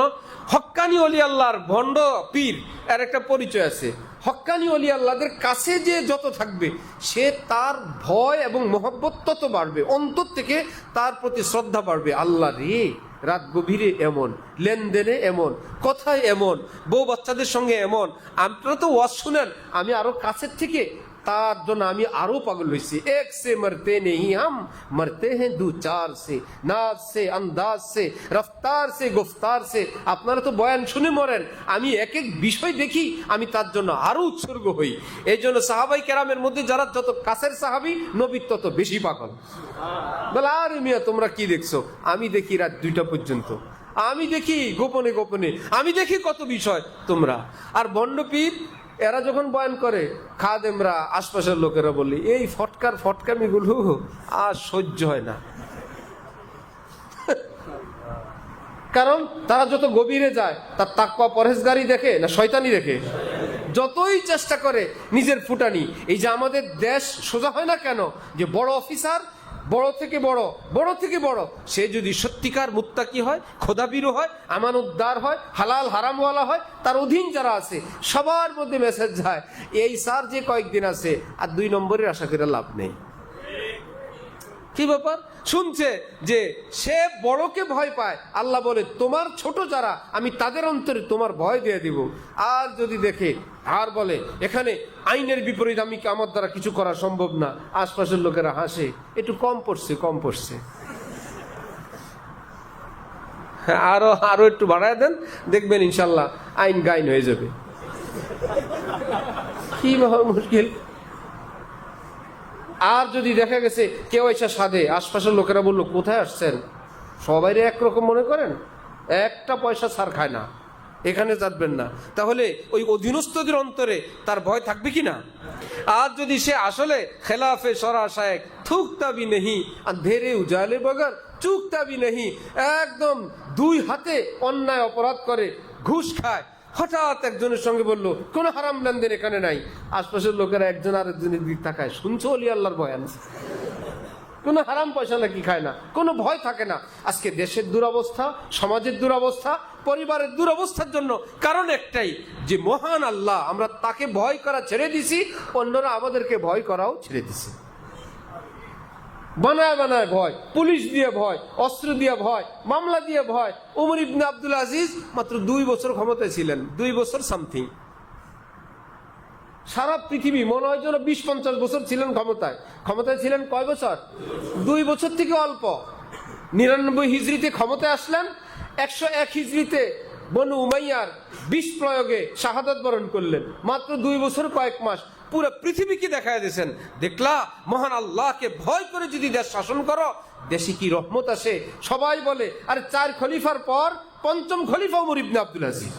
হক্কানি ওলি আল্লাহর ভণ্ড পীর এর একটা পরিচয় আছে। হক্কানি ওলি আল্লাহদের কাছে যে যত থাকবে, সে তার ভয় এবং মহব্বত তত বাড়বে, অন্তর থেকে তার প্রতি শ্রদ্ধা বাড়বে। আল্লাহ রে, রাত গভীরে এমন, লেনদেনে এমন, কথায় এমন, বউ বাচ্চাদের সঙ্গে এমন। আপনারা তো ওয়াজ শুনেন, আমি আরো কাছের থেকে তার জন্য আমি আরো পাগল হয়েছি। এক সে মরতে নেই হাম, মরতে হ্যাঁ দু চার সে, নাজ সে, আন্দাজ সে, রফতার সে, গুফতার সে। আপনারা তো বয়ান শুনে মরেন, আমি এক এক বিষয় দেখি, আমি তার জন্য আরো উৎসর্গ হই। এই জন্য সাহাবাই কেরামের মধ্যে যারা যত কাছের সাহাবি, নবীর তত বেশি পাগল। বলে আরে মিয়া তোমরা কি দেখছো? আমি দেখি রাত 2টা পর্যন্ত, আমি দেখি গোপনে গোপনে, আমি দেখি কত বিষয় তোমরা। আর ভণ্ডপীর এরা যখন বয়ান করে, খাদেমরা, আশপাশের লোকেরা বলি, এই ফটকামিগুলো আর সহ্য হয় না। কারণ তারা যত গভীরে যায়, তার তাকওয়া পরহেজগারি দেখে না শয়তানি দেখে। যতই চেষ্টা করে নিজের ফুটানি। এই যে আমাদের দেশ সোজা হয় না কেন, যে বড় অফিসার, বড় থেকে বড়, বড় থেকে বড়, সে যদি সত্যিকার মুত্তাকি হয়, খোদাবিরু হয়, আমানতদার হয়, হালাল হারামওয়ালা হয়, তার অধীন যারা আছে সবার মধ্যে মেসেজ যায়, এই স্যার যে কয়েকদিন আছে আর 2 নম্বরের আশা করে লাভ নেই। কি ব্যাপার? শুনছে যে সে বড়কে ভয় পায়, আল্লাহ বলে তোমার ছোট যারা আমি তাদের অন্তরে তোমার ভয় দিয়ে দিব। আর যদি দেখে আর বলে এখানে আইনের বিপরীত আমি আমার দ্বারা কিছু করা সম্ভব না, আশপাশের লোকেরা হাসে, একটু কম পড়ছে আরো একটু বাড়ায় দেন, দেখবেন ইনশাল্লাহ আইন গাইন হয়ে যাবে। কি মুশকিল। আর যদি দেখা গেছে কেউ এসে সাধে, আশপাশের লোকেরা বললো কোথায় আসছেন, সবাই একরকম মনে করেন, একটা পয়সা ছাড় খায় না, এখানে যাবেন না, তাহলে ওই অধীনস্থদের অন্তরে তার ভয় থাকবে কি না? আর যদি সে আসলে খেলাফে সরা শায়েক থুকতা ভি নেহি আন্ধেরে উজালে বগর চুকতা ভি নেহি, একদম দুই হাতে অন্যায় অপরাধ করে, ঘুষ খায়, হঠাৎ একজনের সঙ্গে বলল কোন হারাম লেনদেন এখানে নাই, আশপাশের লোকেরা একজন আরেকজনের দিক তাকায়, শুনছো অলি আল্লাহর বয়ান, কোনো হারাম পয়সা নাকি খায় না, কোনো ভয় থাকে না। আজকে দেশের দুরবস্থা, সমাজের দুরবস্থা, পরিবারের দুরবস্থার জন্য কারণ একটাই, যে মহান আল্লাহ আমরা তাকে ভয় করা ছেড়ে দিছি, অন্যরা আমাদেরকে ভয় করাও ছেড়ে দিছে। বানায় ভয়, পুলিশ দিয়ে ভয়, অস্ত্র দিয়ে ভয়, মামলা দিয়ে ভয়। ওমর ইবনে আব্দুল আজিজ মাত্র 2 বছর ক্ষমতায় ছিলেন, 2 বছর সামথিং। সারা পৃথিবী মনে হয় যেন 20-50 বছর ছিলেন ক্ষমতায় ছিলেন কয় বছর? 2 বছর থেকে অল্প। 99 হিজরিতে ক্ষমতায় আসলেন, 101 হিজরিতে বনু উমাইয়ার বিষ প্রয়োগে শাহাদাত বরণ করলেন, মাত্র 2 বছর কয়েক মাস। পুরো পৃথিবীকে দেখায় দিয়েছেন, দেখলা মহান আল্লাহকে ভয় করে যদি দেশ শাসন করো, দেশে কি রহমত আসে। সবাই বলে আরে 4 খলিফার পর 5ম খলিফা ওমর ইবনে আব্দুল আজিজ।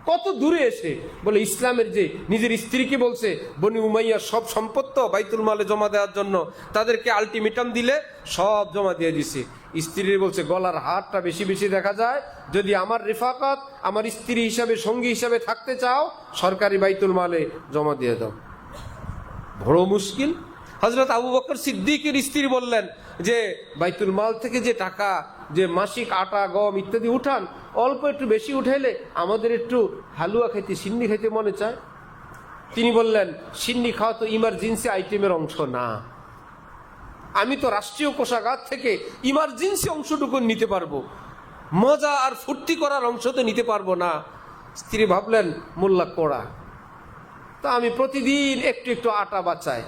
কত দূরে এসে বলে ইসলামের যে নিজের স্ত্রীকে বলছে বনি উমাইয়ার সব সম্পত্তি বাইতুল মালে জমা দেওয়ার জন্য, তাদেরকে আলটিমেটাম দিলে সব জমা দিয়ে দিছে। স্ত্রী বলছে গলার হাতটা বেশি বেশি দেখা যায়, যদি আমার রিফাকাত আমার স্ত্রী হিসাবে সঙ্গী হিসাবে থাকতে চাও সরকারি বাইতুল মালে জমা দিয়ে দাও। বড় মুশকিল। হযরত আবু বকর সিদ্দিকের স্ত্রী বললেন যে বাইতুল মাল থেকে যে টাকা, যে মাসিক আটা গম ইত্যাদি উঠান, অল্প একটু বেশি উঠাইলে আমাদের একটু হালুয়া খাইতে, সিন্নি খাইতে মনে চায়। তিনি বললেন সিন্নি খাওয়া তো ইমার্জেন্সি আইটেমের অংশ না, আমি তো রাষ্ট্রীয় কোষাগার থেকে ইমার্জেন্সি অংশটুকু নিতে পারবো, মজা আর ফুর্তি করার অংশ তো নিতে পারবো না। স্ত্রী ভাবলেন মোল্লা কোড়া, তা আমি প্রতিদিন একটু একটু আটা বাঁচায়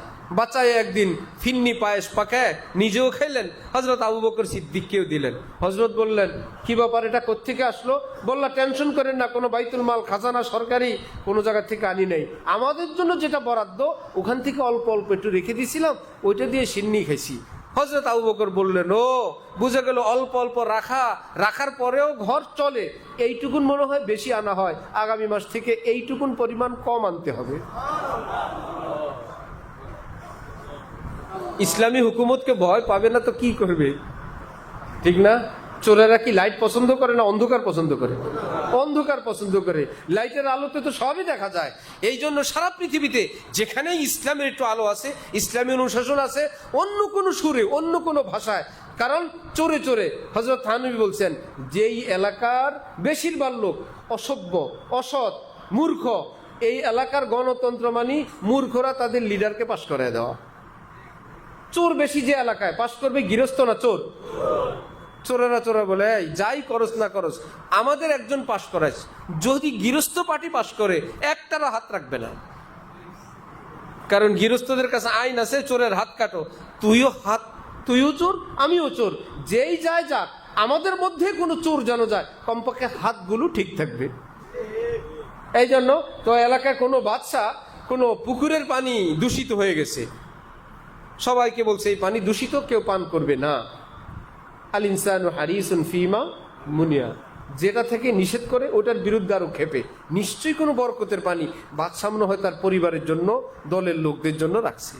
একদিন ফিন্নি পায়েস পাকায় নিজেও খেলেন, হযরত আবু বকর সিদ্দিককেও দিলেন। হযরত বললেন কি ব্যাপার, এটা কোত্থেকে আসলো? বললা টেনশন করেন না, কোনো বাইতুল মাল খাজানা সরকারি কোনো জায়গা থেকে আনি নাই, আমাদের জন্য যেটা বরাদ্দ ওখান থেকে অল্প অল্প একটু রেখে দিয়েছিলাম, ওইটা দিয়ে সিন্নি খাইছি। হযরত আবু বকর বললেন ও বুঝে গেল, অল্প অল্প রাখার পরেও ঘর চলে, এইটুকুন মনে হয় বেশি আনা হয়, আগামী মাস থেকে এইটুকুন পরিমাণ কম আনতে হবে। ইসলামী হুকুমতকে ভয় পাবে না তো কি করবে, ঠিক না? চোরেরা কি লাইট পছন্দ করে না অন্ধকার পছন্দ করে? অন্ধকার পছন্দ করে, লাইটের আলোতে তো সবই দেখা যায়। এই জন্য সারা পৃথিবীতে যেখানেই ইসলামের একটু আলো আছে, ইসলামী অনুশাসন আছে, অন্য কোনো সুরে অন্য কোনো ভাষায়, কারণ চোরে হযরত থানভী বলছেন যেই এলাকার বেশিরভাগ লোক অসভ্য, অসৎ, মূর্খ, এই এলাকার গণতন্ত্র মানি মূর্খরা তাদের লিডারকে পাশ করে দেওয়া। চোর বেশি যে এলাকায়, পাশ করবে গৃহস্থ না চোর? চোরা বলে এই যাই করস না করস আমাদের একজন পাশ করাইস, যদি গৃহস্থ পার্টি পাশ করে একটারও হাত রাখবে না, কারণ গৃহস্থদের কাছে আইন আছে চোরের হাত কাটো, তুইও চোর আমিও চোর, যেই যায় যাক, আমাদের মধ্যে কোনো চোর যেন যায়, কমপক্ষে হাতগুলো ঠিক থাকবে। এই জন্য তো এলাকায় কোনো বাদশা কোনো পুকুরের পানি দূষিত হয়ে গেছে, সবাইকে বলছে এই পানি দূষিত, কেউ পান করবে না। আল ইনসানু হারিসুন ফিমা মুনিয়া, যেটা থেকে নিষেধ করে ওটার বিরুদ্ধে আরো খেপে, নিশ্চয়ই কোনো বরকতের পানি বাদশা মনে হয় তার পরিবারের জন্য, দলের লোকদের জন্য রাখছে।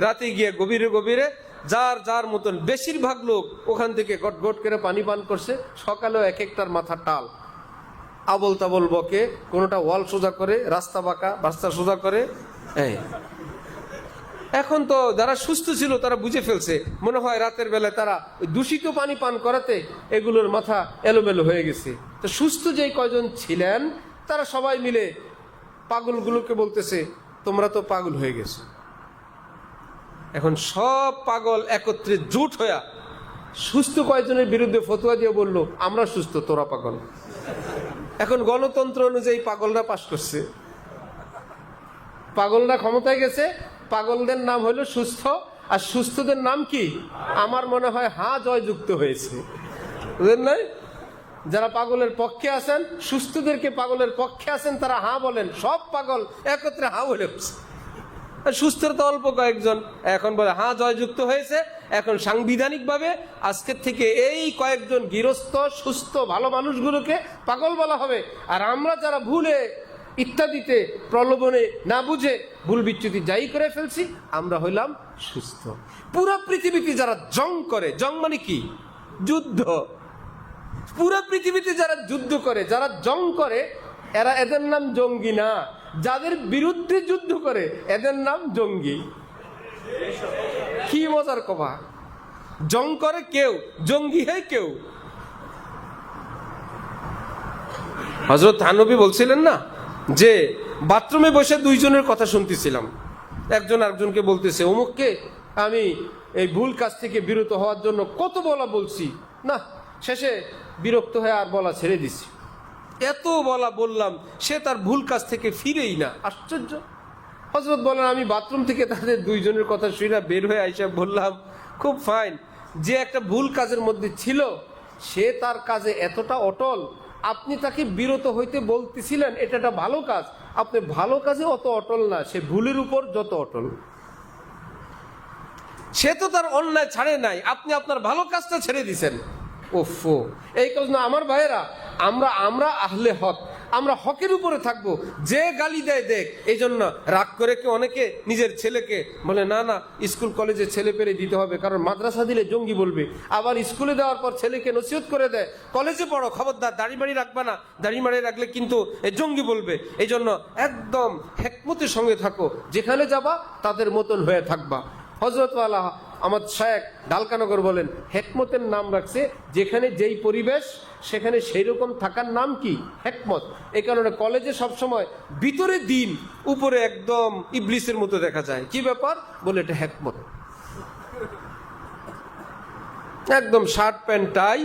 রাতে গিয়ে গভীরে যার মতন বেশিরভাগ লোক ওখান থেকে গট করে পানি পান করছে। সকালেও এক একটার মাথা টাল, আবল তাবল বকে, কোনোটা ওয়াল সোজা করে, রাস্তা বাঁকা রাস্তা সোজা করে। এখন তো যারা সুস্থ ছিল তারা বুঝে ফেলছে, মনে হয় রাতের বেলায় তারা দূষিত পানি পান করাতে এগুলোর মাথা এলোমেলো হয়ে গেছে। তো সুস্থ যেই কয়জন ছিলেন তারা সবাই মিলে পাগলগুলোকে বলতেছে তোমরা তো পাগল হয়ে গেছো, এখন সব পাগল একত্রে জোট হইয়া সুস্থ কয়েকজনের বিরুদ্ধে ফতোয়া দিয়ে বললো আমরা সুস্থ, তোরা পাগল। এখন গণতন্ত্র অনুযায়ী পাগলরা পাশ করছে, পাগলরা ক্ষমতায় গেছে, পাগলদের নাম হলো সুস্থ, আর সুস্থদের নাম কি? আমার মনে হয় জয়যুক্ত হয়েছে, বুঝলেন নাই? যারা পাগলের পক্ষে আছেন, সুস্থদেরকে পাগলের পক্ষে আছেন, তারা বলেন, সব পাগল একত্রে বলে। সুস্থের তো অল্প কয়েকজন, এখন বলে জয়যুক্ত হয়েছে। এখন সাংবিধানিকভাবে আজকের থেকে এই কয়েকজন গৃহস্থ সুস্থ ভালো মানুষগুলোকে পাগল বলা হবে, আর আমরা যারা ভুলে ইত্যাদিতে প্রলোভনে না বুঝে ভুল বিচ্যুতি যাই করে ফেলছি, আমরা হইলাম সুস্থ। পুরো পৃথিবীতে যারা জং করে, জং মানে কি? যুদ্ধ। পুরো পৃথিবীতে যারা যুদ্ধ করে, যারা জং করে, এদের নাম জঙ্গি না। যাদের বিরুদ্ধে যুদ্ধ করে এদের নাম জঙ্গি। কি মজার কথা! জং করে কেউ, জঙ্গি হয় কেউ। হযরত নবী বলছিলেন না যে বাথরুমে বসে দুইজনের কথা শুনতেছিলাম, একজন আরেকজনকে বলতেছে, অমুককে আমি এই ভুল কাজ থেকে বিরত হওয়ার জন্য কত বলছি না, শেষে বিরক্ত হয়ে আর বলা ছেড়ে দিছি। এত বললাম, সে তার ভুল কাজ থেকে ফিরেই না। আশ্চর্য! হযরত বলেন, আমি বাথরুম থেকে তাদের দুইজনের কথা শুনে বের হয়ে আইসা বললাম, খুব ফাইন, যে একটা ভুল কাজের মধ্যে ছিল সে তার কাজে এতটা অটল, আপনি তাকে বিরত হইতে বলতেছিলেন, এটা একটা ভালো কাজ, আপনি ভালো কাজে অত অটল না, সে ভুলের উপর যত অটল। সে তো তার অন্যায় ছাড়ে নাই, আপনি আপনার ভালো কাজটা ছেড়ে দিছেন। ওফো, এই কাজ না। আমার ভাইয়েরা, আমরা আহলে হক, আমরা হকের উপরে থাকবো। যে গালি দেয় দেখ, এই জন্য রাগ করে অনেকে নিজের ছেলেকে বলে, না না স্কুল কলেজে ছেলে পেরে দিতে হবে, কারণ মাদ্রাসা দিলে জঙ্গি বলবে। আবার স্কুলে দেওয়ার পর ছেলেকে নসিহত করে দেয়, কলেজে পড়ো, খবরদার দাড়ি বাড়ি রাখবা না, দাড়ি মাড়ি রাখলে কিন্তু জঙ্গি বলবে। এই জন্য একদম হেকমতের সঙ্গে থাকো, যেখানে যাবা তাদের মতন হয়ে থাকবা। হযরত ওয়ালা আমার শেখ ঢালকানগর বলেন, হেকমতের নাম রাখছে যেখানে যেই পরিবেশ সেখানে সেই রকম থাকার নাম কি? হেকমত। এই কারণে কলেজে সবসময় ভিতরে দিন, উপরে একদম ইবলিসের মতো দেখা যায়। কি ব্যাপার? বলে এটা হেকমত। একদম শার্ট প্যান্ট টাই,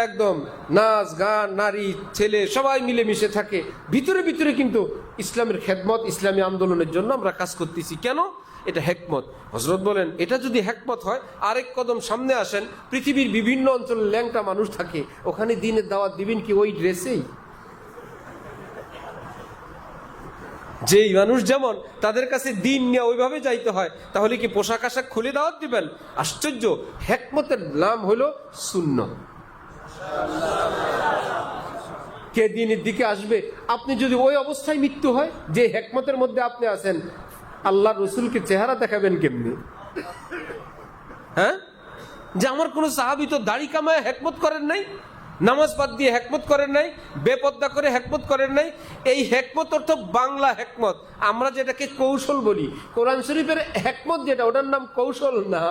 একদম নাচ গান, নারী ছেলে সবাই মিলেমিশে থাকে, ভিতরে ভিতরে কিন্তু ইসলামের খেদমত, ইসলামী আন্দোলনের জন্য আমরা কাজ করতেছি। কেন? এটা হেকমত। হযরত বলেন, এটা যদি হেকমত হয়, আরেক কদম সামনে আসেন, পৃথিবীর বিভিন্ন অঞ্চলে ল্যাংটা মানুষ থাকে, ওখানে দিনের দাওয়াত দিবেন কি ওই ড্রেসেই? যেই মানুষ যেমন, তাদের কাছে দিন নিয়ে ওইভাবে যাইতে হয়, তাহলে কি পোশাক আশাক খুলে দাওয়াত দিবেন? আশ্চর্য! হেকমতের নাম হলো সুন্নাহ। কে দিনের দিকে আসবে? আপনি যদি ওই অবস্থায় মৃত্যু হয় যে হেকমতের মধ্যে আপনি আছেন, আল্লাহ রসুলকে চেহারা দেখাবেন কেমনি? হ্যাঁ, যে আমার কোন সাহাবী তো দাড়ি কামায় হেকমত করেন নাই, নামাজ বাদ দিয়ে হেকমত করেন নাই, বেপর্দা করে হেকমত করেন নাই। এই হেকমত অর্থ বাংলা হেকমত, আমরা যেটাকে কৌশল বলি। কোরআন শরীফের হেকমত যেটা, ওটার নাম কৌশল না।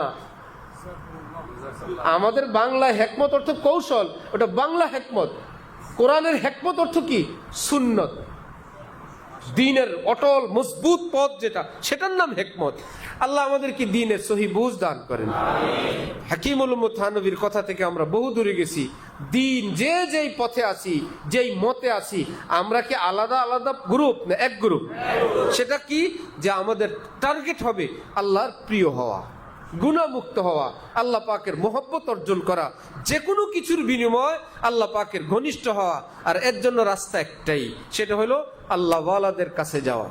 আমাদের বাংলা হেকমত অর্থ কৌশল, ওটা বাংলা হেকমত। কোরআনের হেকমত অর্থ কি? সুন্নত, দ্বীনের অটল মজবুত পথ যেটা, সেটার নাম হেকমত। আল্লাহ আমাদেরকে দ্বীনের সহি বুঝ দান করেন। হাকিমুল উম্মত থানবীর কথা থেকে আমরা বহু দূরে গেছি। দ্বীন যে যেই পথে আছি, যেই মতে আছি, আমরা কি আলাদা আলাদা গ্রুপ না এক গ্রুপ? সেটা কি? যে আমাদের টার্গেট হবে আল্লাহর প্রিয় হওয়া, গুনাহমুক্ত হওয়া, আল্লাহ পাকের মহব্বত অর্জন করা, যে কোনো কিছুর বিনিময় আল্লাহ পাকের ঘনিষ্ঠ হওয়া। আর এর জন্য রাস্তা একটাই, সেটা হলো আল্লাহ ওয়ালাদের কাছে যাওয়া।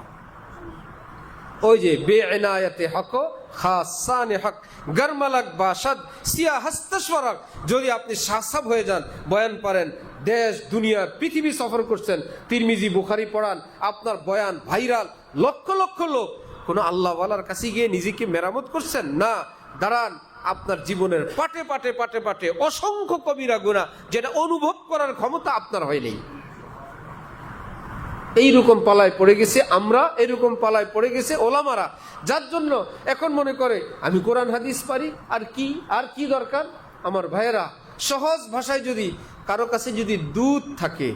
ওই যে বেঈনায়াতে হক খাসানে হক গরমালাক বাসাদ সিয়া হাস্তাসওয়ারাক, যদি আপনি সাসাব হয়ে যান, বয়ান পারেন, দেশ দুনিয়া পৃথিবী সফর করছেন, তিরমিজি বুখারী পড়ান, আপনার বয়ান ভাইরাল, লক্ষ লক্ষ লোক, কোন আল্লাহ ওয়ালার কাছে গিয়ে নিজেকে মেরামত করছেন না। দাঁড়ান, আপনার জীবনের পাটে পাটে পাটে পাটে অসংখ্য কবিরা গুনাহ, যেটা অনুভব করার ক্ষমতা আপনার হয়নি। এইরকম পালায় পড়ে গেছে আমরা, এরকম পালায় পড়ে গেছে ওলামারা, যার জন্য এখন মনে করে আমি কোরআন হাদিস পারি, আর কি দরকার? আমার ভাইয়েরা, সহজ ভাষায় যদি কারো কাছে যদি দুধ থাকে,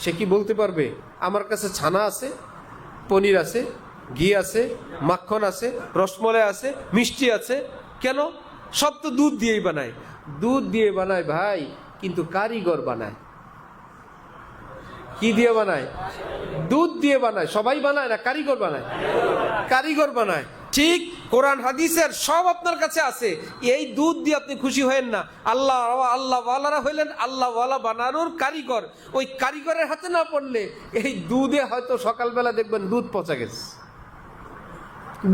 সে কি বলতে পারবে আমার কাছে ছানা আছে, পনির আছে, ঘি আছে, মাখন আছে, রসমলাই আছে, মিষ্টি আছে। কেন? সব তো দুধ দিয়েই বানায়। দুধ দিয়ে বানায় ভাই, কিন্তু কারিগর বানায় কি দিয়ে বানায়? দুধ দিয়ে বানায়। সবাই বানায় না, কারিগর বানায়। কারিগর বানায়। ঠিক কোরআন হাদিসের সব আপনার কাছে আছে। এই দুধ দিয়ে আপনি খুশি হয়েন না। আল্লাহ ওয়ালারা হইলেন আল্লাহ ওয়ালা বানানোর কারিগর। ওই কারিগরের হাতে না পড়লে এই দুধে হয়তো সকালবেলা দেখবেন দুধ পচে গেছে,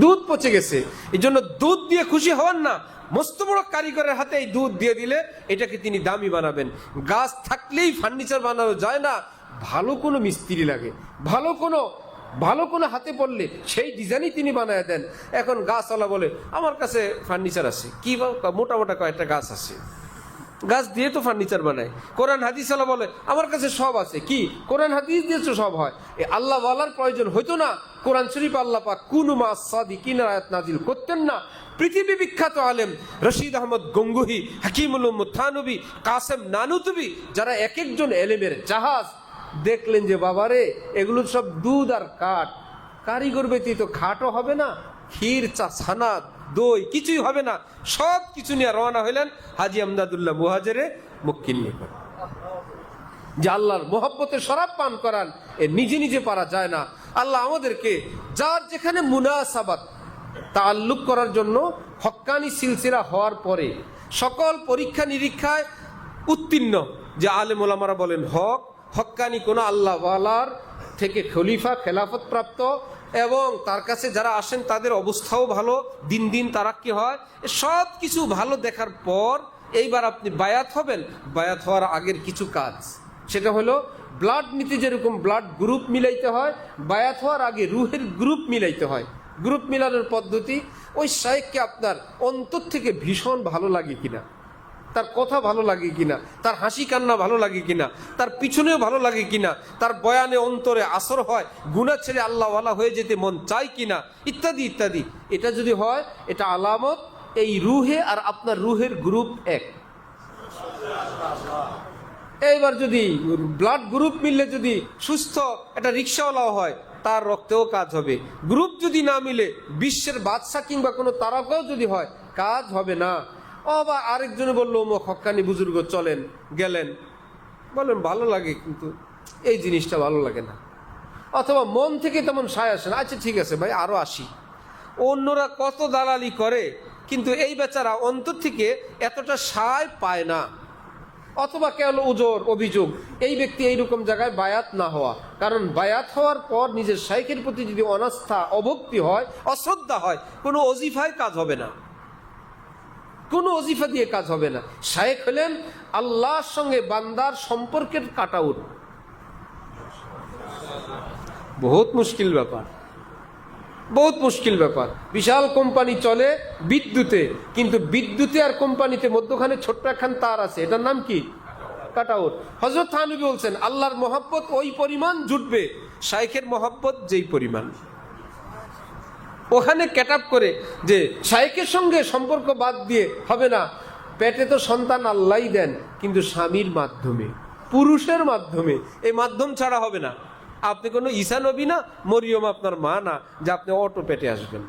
দুধ পচে গেছে। এই জন্য দুধ দিয়ে খুশি হন না। মস্ত বড় কারিগরের হাতে এই দুধ দিয়ে দিলে এটাকে তিনি দামি বানাবেন। গাছ থাকলেই ফার্নিচার বানানো যায় না, ভালো কোনো মিস্ত্রি লাগে, ভালো কোনো হাতে পড়লে সেই ডিজাইনই তিনি বানায় দেন। এখন গাছওয়ালা বলে আমার কাছে ফার্নিচার আছে, কি মোটা মোটা কয়েকটা গাছ আছে, গাছ দিয়ে তো ফার্নিচার বানায়। কোরআন হাদিসওয়ালা বলে আমার কাছে সব আছে, কি কোরআন হাদিস দিয়ে তো সব হয়। আল্লাহ ওয়ালার প্রয়োজন হইতো না, কোরআন শরীফ আল্লাহ পাক কুনু মা সাদিকিন আয়াত নাজিল করতেন না। পৃথিবী বিখ্যাত আলেম রশিদ আহমদ গঙ্গুহি, হাকিমুল উম্মত থানবী, কাসেম নানুতুবি, যারা এক একজন এলেমের জাহাজ, দেখলেন যে বাবারে এগুলো সব দুধ আর কাঠ, কারিগর ব্যতীত খাটও হবে না, ক্ষীর চা ছানা দই কিছুই হবে না। সব কিছু নিয়ে রওনা হইলেন হাজী আমদাদুল্লাহ মুহাজিরে মক্কির নিকট। যে আল্লাহর মোহব্বতে শরাব পান করান, এ নিজে নিজে পারা যায় না। আল্লাহ আমাদেরকে যার যেখানে মুনাসাবাত তাআল্লুক করার জন্য হক্কানি সিলসিলা হওয়ার পরে সকল পরীক্ষা নিরীক্ষায় উত্তীর্ণ যে আলেম ওলামারা বলেন হক্কানি কোন আল্লাহ ওয়ালার থেকে খলিফা খেলাফত প্রাপ্ত, এবং তার কাছে যারা আসেন তাদের অবস্থাও ভালো, দিন দিন তারাক্কি হয়, সব কিছু ভালো দেখার পর এইবার আপনি বায়াত হবেন। বায়াত হওয়ার আগের কিছু কাজ, সেটা হলো ব্লাড নিতে যেরকম ব্লাড গ্রুপ মিলাইতে হয়, বায়াত হওয়ার আগে রুহের গ্রুপ মিলাইতে হয়। গ্রুপ মিলানোর পদ্ধতি, ওই শায়েখকে আপনার অন্তর থেকে ভীষণ ভালো লাগে কিনা, তার কথা ভালো লাগে কিনা, তার হাসি কান্না ভালো লাগে কিনা, তার পিছনেও ভালো লাগে কিনা, তার বয়ানে অন্তরে আসর হয়, গুনাহ ছেড়ে আল্লাহওয়ালা হয়ে যেতে মন চায় কিনা, ইত্যাদি ইত্যাদি। এটা যদি হয়, এটা আলামত এই রুহে আর আপনার রুহের গ্রুপ এক। এইবার যদি ব্লাড গ্রুপ মিললে যদি সুস্থ একটা রিক্সাওয়ালাও হয়, তার রক্তেও কাজ হবে। গ্রুপ যদি না মিলে বিশ্বের বাদশা কিংবা কোনো তারকাও যদি হয়, কাজ হবে না। বা আরেকজনে বললো অমুক হক্কানি বুজুর্গ চলেন, গেলেন, বলেন ভালো লাগে কিন্তু এই জিনিসটা ভালো লাগে না, অথবা মন থেকে তেমন সায় আসে না, আচ্ছা ঠিক আছে ভাই আরো আসি। অন্যরা কত দালালি করে, কিন্তু এই বেচারা অন্তর থেকে এতটা সায় পায় না। অথবা কেবল ওজোর অভিযোগ এই ব্যক্তি এইরকম জায়গায় বায়াত না হওয়া, কারণ বায়াত হওয়ার পর নিজের শাইখের প্রতি যদি অনাস্থা, অভক্তি হয়, অশ্রদ্ধা হয়, কোনো ওজিফায় কাজ হবে না, কোনো ওজিফা দিয়ে কাজ হবে না। শায়েখ হলেন আল্লাহর সঙ্গে বান্দার সম্পর্কের কাটাউট। বহুত মুশকিল ব্যাপার, বহুত মুশকিল ব্যাপার। বিশাল কোম্পানি চলে বিদ্যুতে, কিন্তু বিদ্যুতে আর কোম্পানিতে মধ্যখানে ছোট্ট একখান তার আছে, এটার নাম কি? কাটাউট। হযরত থানবী বলছেন আল্লাহর মহব্বত ওই পরিমাণ জুটবে শাইখের মহব্বত যেই পরিমাণ। ওখানে ক্যাটাপ করে যে শাইখের সঙ্গে সম্পর্ক বাদ দিয়ে হবে না। পেটে তো সন্তান আল্লাহই দেন, কিন্তু স্বামীর মাধ্যমে, পুরুষের মাধ্যমে, এই মাধ্যম ছাড়া হবে না। আপনি কোনো ঈসা নবী না, মরিয়ম আপনার মা না যে আপনি অটো পেটে আসবেন।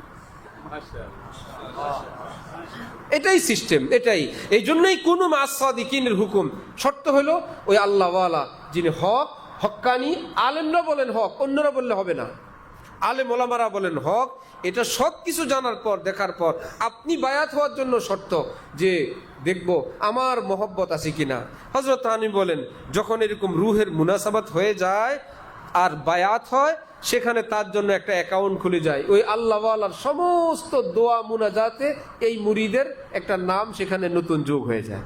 এটাই সিস্টেম, এটাই। এই জন্যই কোনো মাসাদিকিনের হুকুম, শর্ত হলো ওই আল্লাহওয়ালা যিনি হক, হক্কানি, আলেমরা বলেন হক, অন্যরা বললে হবে না। আলেম ওলামারা বলেন হক, এটা সব কিছু জানার পর, দেখার পর আপনি বায়াত হওয়ার জন্য শর্ত যে দেখব আমার মহব্বত আছে কিনা। হযরত আলী বলেন যখন এরকম রুহের মুনাসাবাত হয়ে যায় আর বায়াত হয়, সেখানে তার জন্য একটা অ্যাকাউন্ট খুলে যায়। ওই আল্লাহওয়ালার সমস্ত দোয়া মুনাজাতে এই মুরিদের একটা নাম সেখানে নতুন যোগ হয়ে যায়।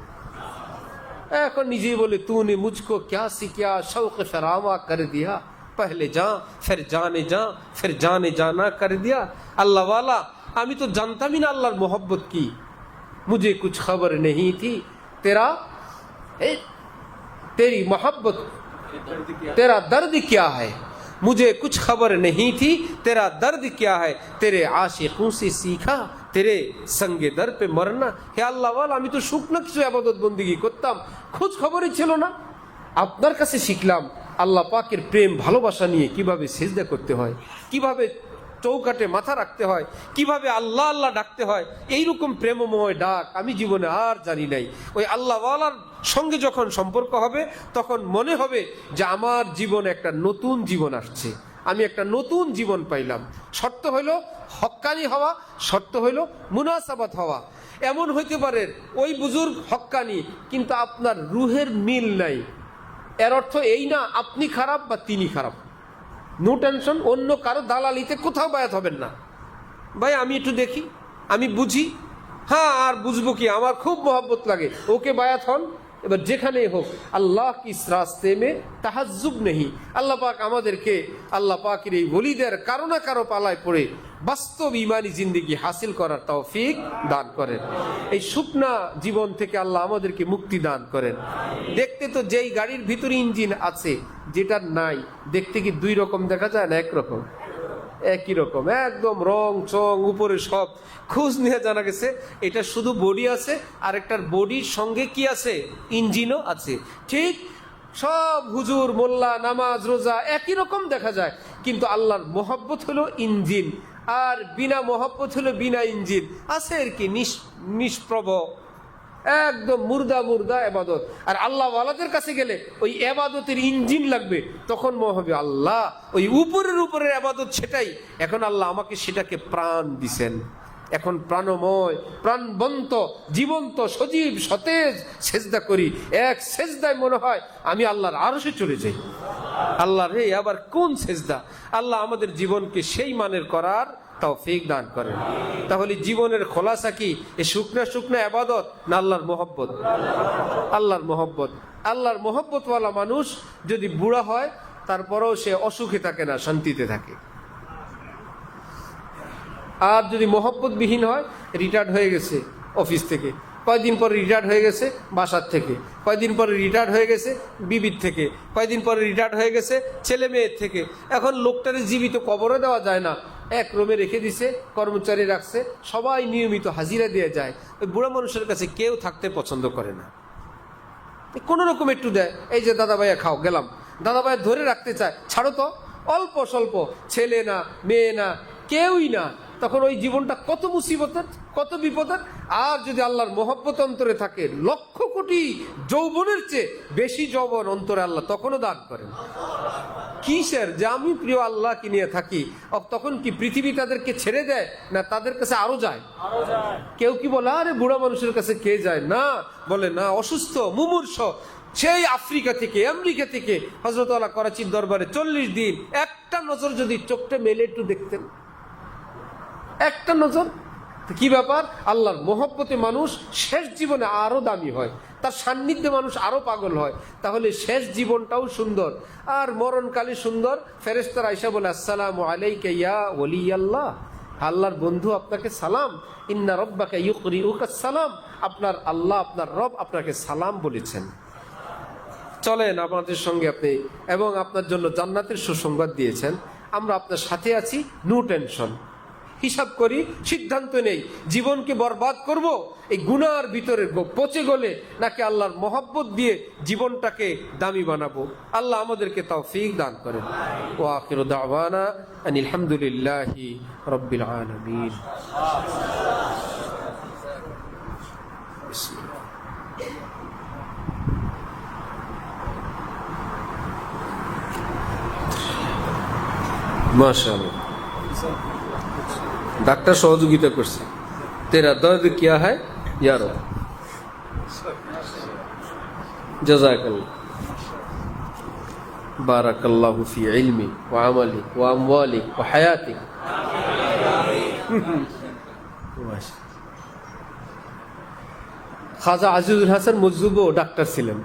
এখন নিজেই বলে তুনে মুঝকো ক্যা সিকিয়া শৌক ফেরামা করে দিয়া, पहले जा फिर जाने जाना कर दिया। अल्लाह वाला আমি তো জানতামই না আল্লাহর मोहब्बत की, मुझे कुछ खबर नहीं थी तेरा तेरी मोहब्बत तेरा दर्द क्या है, मुझे कुछ खबर नहीं थी तेरा दर्द क्या है, तेरे आशिकों से सीखा तेरे संगे दर पे मरना। হে আল্লাহ ওয়ালা, আমি তো শুকনো কিছু ইবাদত বন্দেগী করতাম, খোঁজ খবরই ছিল না, আপনার কাছে শিখলাম আল্লাহ পাকের প্রেম ভালোবাসা নিয়ে কিভাবে সিজদা করতে হয়, কিভাবে চৌকাঠে মাথা রাখতে হয়, কিভাবে আল্লাহ আল্লাহ ডাকতে হয়, এইরকম প্রেমময় ডাক আমি জীবনে আর জানি নাই। ওই আল্লাহওয়ালার সঙ্গে যখন সম্পর্ক হবে তখন মনে হবে যে আমার জীবনে একটা নতুন জীবন আসছে, আমি একটা নতুন জীবন পাইলাম। শর্ত হইল হক্কানি হওয়া, শর্ত হইল মুনাসাবাত হওয়া। এমন হইতে পারে ওই বুজুর্গ হক্কানি কিন্তু আপনার রুহের মিল নাই, এর অর্থ এই না আপনি খারাপ বা তিনি খারাপ। নো টেনশন, অন্য কারো দালালিতে কোথাও বায়াত হবেন না। ভাই আমি একটু দেখি, আমি বুঝি, হ্যাঁ আর বুঝবো কি, আমার খুব মহব্বত লাগে, ওকে বায়াত হন। এবার যেখানেই হোক আল্লাহ কি ইস রাস্তে মে তাহাজ্জুব নেই। আল্লাহ পাক আমাদেরকে আল্লাহ পাকের এই ওলিদের কারো না কারো পালায় পড়ে বাস্তব ইমানি জিন্দেগি হাসিল করার তৌফিক দান করেন। এই শুকনা জীবন থেকে আল্লাহ আমাদেরকে মুক্তি দান করেন। দেখতে তো যেই গাড়ির ভিতরে ইঞ্জিন আছে, যেটা নাই, দেখতে কি দুই রকম দেখা যায় না একরকম? একই রকম, একদম রং চং উপরে সব। খোঁজ নিয়ে জানা গেছে এটা শুধু বডি আছে, আর একটার বডির সঙ্গে কি আছে, ইঞ্জিনও আছে। ঠিক সব হুজুর মোল্লা নামাজ রোজা একই রকম দেখা যায়, কিন্তু আল্লাহর মোহব্বত হলো ইঞ্জিন, আর বিনা মোহব্বত হলো বিনা ইঞ্জিন। আছে আর কি নিষ্প্রভ, একদম মুর্দা মুর্দা এবাদত। আর আল্লাহ ওয়ালাদের কাছে গেলে ওই এবাদতের ইঞ্জিন লাগবে, তখন মনে হবে আল্লাহ ওই উপরের এবাদত সেটাই, এখন আল্লাহ আমাকে সেটাকে প্রাণ দিছেন, এখন প্রাণময় প্রাণবন্ত জীবন্ত সজীব সতেজ সেজদা করি। এক সেজদায় মনে হয় আমি আল্লাহর আরশে চলে যাই। আল্লাহ রে আবার কোন সেজদা! আল্লাহ আমাদের জীবনকে সেই মানের করার তৌফিক দান করেন। তাহলে জীবনের খোলাসা কি? এই শুকনা শুকনা ইবাদত না আল্লাহর মোহব্বত? আল্লাহর মোহব্বত। আল্লাহর মোহব্বতওয়ালা মানুষ যদি বুড়া হয় তারপরেও সে অসুখে থাকে না, শান্তিতে থাকে। আর যদি মোহব্বতবিহীন হয়, রিটায়ার্ড হয়ে গেছে অফিস থেকে, কয়দিন পরে রিটায়ার্ড হয়ে গেছে বাসার থেকে, কয়দিন পরে রিটায়ার্ড হয়ে গেছে বিবির থেকে, কয়দিন পরে রিটায়ার্ড হয়ে গেছে ছেলে মেয়ের থেকে। এখন লোকটারে জীবিত কবরে দেওয়া যায় না, এক রুমে রেখে দিছে, কর্মচারী রাখছে, সবাই নিয়মিত হাজিরা দিয়ে যায়। ওই বুড়া মানুষের কাছে কেউ থাকতে পছন্দ করে না, কোনো রকম একটু দেয়, এই যে দাদা ভাইয়া খাও, গেলাম। দাদা ভাইয়া ধরে রাখতে চায়, ছাড়ো তো, অল্প স্বল্প, ছেলে না মেয়ে না কেউই না। তখন ওই জীবনটা কত মুসিবতের, কত বিপদের। আর যদি আল্লাহর মোহব্বত অন্তরে থাকে, লক্ষ কোটি যৌবনের চেয়ে বেশি যৌবন অন্তরে আল্লাহ তখনও দান করেন। কিসের যে আমি প্রিয় আল্লাহকে নিয়ে থাকি, তখন কি পৃথিবী তাদেরকে ছেড়ে দেয় না তাদের কাছে আরো যায়? কেউ কি বলে আরে বুড়া মানুষের কাছে কে যায়? না, বলে না, অসুস্থ মুমূর্ষ সেই আফ্রিকা থেকে আমেরিকা থেকে হযরত আলা করাচির দরবারে 40 দিন একটা নজর যদি চোখটা মেলে একটু দেখতেন, একটা নজর, কি ব্যাপার? আল্লাহর মোহব্বতে মানুষ শেষ জীবনে আরো দামি হয়, তার সান্নিধ্যে মানুষ আরো পাগল হয়। তাহলে শেষ জীবনটাও সুন্দর আর মরণকালে সুন্দর। ফেরেশতারা আয়েশা বলে আসসালামু আলাইকা ইয়া ওয়ালিয়াল্লাহ, আল্লাহর বন্ধু আপনাকে সালাম। ইন্না রাব্বাকা ইউকরিউকা সালাম, আপনার আল্লাহ আপনার রব আপনাকে সালাম বলেছেন। চলেন আমাদের সঙ্গে আপনি, এবং আপনার জন্য জান্নাতের সুসংবাদ দিয়েছেন। আমরা আপনার সাথে আছি, নো টেনশন। হিসাব করি, সিদ্ধান্ত নেই জীবনকে বরবাদ করব এই গুনার ভিতরে পচে গলে, নাকি আল্লাহর মোহব্বত দিয়ে জীবনটাকে দামি বানাবো। আল্লাহ আমাদেরকে তৌফিক দান করেন। ওয়া আখিরু দাওয়ানা আনিল হামদুলিল্লাহি রাব্বিল আলামিন। माशाअल्लाह, डॉक्टर सहयोगिता करছে। तेरा दर्द क्या है यारो? जज़ाकल्लाह, बारकल्लाहु फी इल्मी व अमली व अमवाली व हयाती। খাজা আজিজুল হাসান মজজুবও ডাক্তার ছিলেন।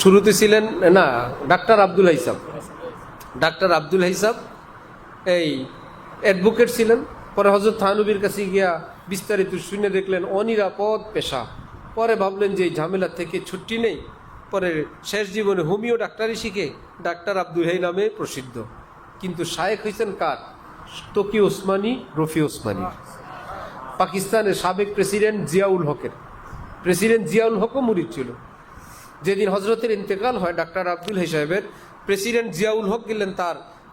শুরুতে ছিলেন না ডাক্তার আব্দুল হাইসাব, ডাক্তার আব্দুল হাইসাব এই অ্যাডভোকেট ছিলেন। পরে হযরত থানবীর কাছে গিয়া বিস্তারিত শুনে দেখলেন অনিরাপদ পেশা। পরে ভাবলেন যে এই ঝামেলা থেকে ছুটি নেই। পরে শেষ জীবনে হোমিও ডাক্তারি শিখে ডাক্তার আব্দুল হাই নামে প্রসিদ্ধ। কিন্তু শায়েখ হয়েছেন কার? তকি ওসমানী, রফি ওসমানী, পাকিস্তানের সাবেক প্রেসিডেন্ট জিয়াউল হকের। প্রেসিডেন্ট জিয়াউল হকও মুরিদ ছিল। যেদিন হজরতের ইন্তেকাল হয় ডাক্তার আব্দুল হাই সাহেবের, প্রেসিডেন্ট জিয়াউল হক গেলেন তার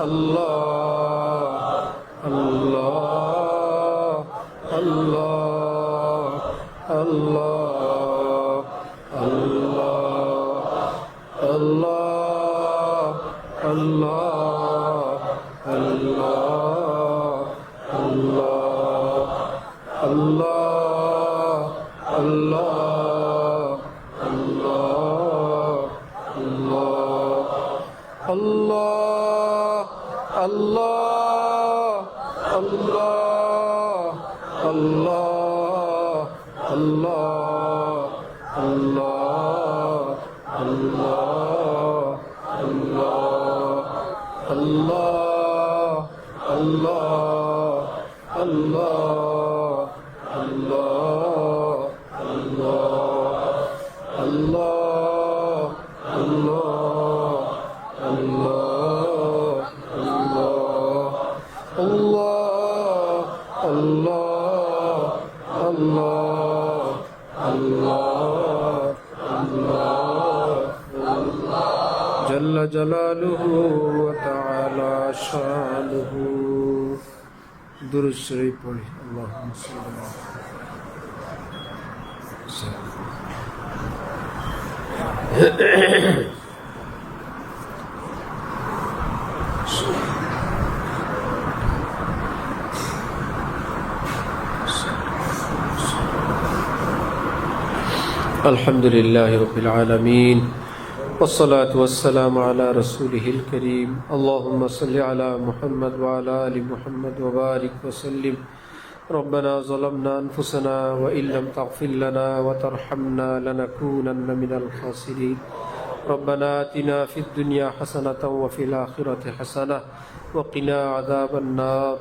আল্লাহ আল্লাহ আল্লাহ আল্লাহ আল্লাহ আল্লাহ আল্লাহ جل جلاله وتعالى شانه درود شریف پڑھی اللهم صل على الحمد لله رب العالمين والصلاة والسلام على رسوله الكريم اللهم صل على محمد وعلى آل محمد وبارك وسلم ربنا ظلمنا أنفسنا وإن لم تغفر لنا وترحمنا لنكونن من الخاسرين ربنا آتنا في الدنيا حسنة وفي الآخرة حسنة وقنا عذاب النار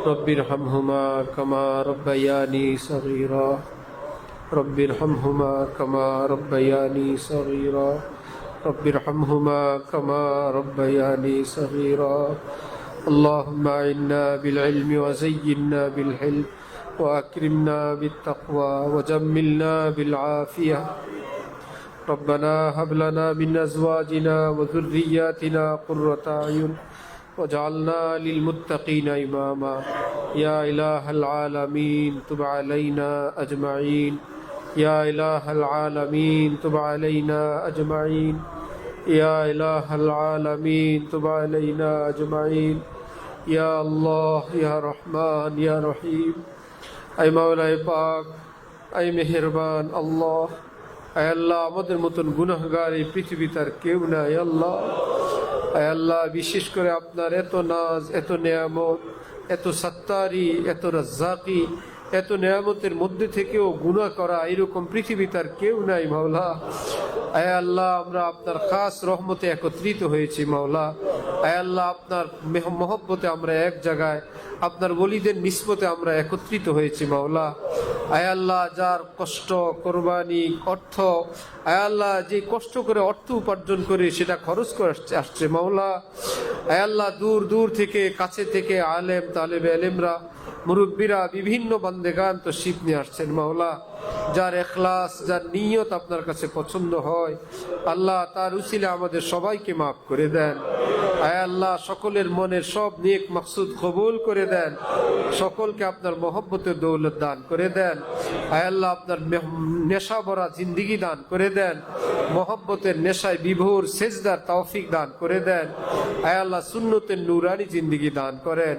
رب ارحمهما كما ربياني صغيرا رب ارحمهما كما ربياني صغيرا رب ارحمهما كما ربياني صغيرا اللهم أعنا بالعلم وزينا بالحلم وأكرمنا بالتقوى وجملنا بالعافية ربنا هب لنا من أزواجنا وذرياتنا قرة أعين واجعلنا للمتقين إماما يا إله العالمين تب علينا أجمعين يا إله العالمين تب علينا أجمعين يا إله العالمين تب علينا أجمعين يا الله يا رحمن يا رحيم أي مولاي পাক أي মেহেরবান আল্লাহ আয় আল্লাহ আমাদের মতন গুনাহগার এই পৃথিবীতে আর কেউ নাই আল্লাহ আয় আল্লাহ বিশেষ করে আপনার এত নাজ এত নেয়ামত এত সত্তারি এত রাজ্জাকি এত নেয়ামতের মধ্যে থেকেও গুনাহ করা এরকম পৃথিবীতে আর কেউ নাই মাওলা আয় আল্লাহ আমরা আপনার খাস রহমতে একত্রিত হয়েছি মাওলা আয় আল্লাহ আপনার মহব্বতে আমরা এক জায়গায় আপনার ওলিদের নিসবতে আমরা একত্রিত হয়েছি মাওলা আয় আল্লাহ যার কষ্ট কোরবানি অর্থ আয় আল্লাহ যে কষ্ট করে অর্থ উপার্জন করে সেটা খরচ করে আসছে মাওলা আয় আল্লাহ দূর দূর থেকে কাছে থেকে আলেম তালেবে আলেমরা মুরব্বীরা বিভিন্ন বান্দেগান তো শিব নিয়ে আসছেন মাওলা যার এখলাস যার নিয়ত আপনার কাছে পছন্দ হয় আল্লাহ তার উসিলে আমাদের সবাইকে মাফ করে দেন আয় আল্লাহ সকলের মনের সব নেক মাকসুদ কবুল করে দেন সকলকে আপনার মহব্বতের দৌলত দান করে দেন আয় আল্লাহ আপনার নেশা ভরা জিন্দিগি দান করে দেন মহব্বতের নেশায় বিভোর সেজদার তৌফিক দান করে দেন আয় আল্লাহ সুন্নতের নুরানি জিন্দিগি দান করেন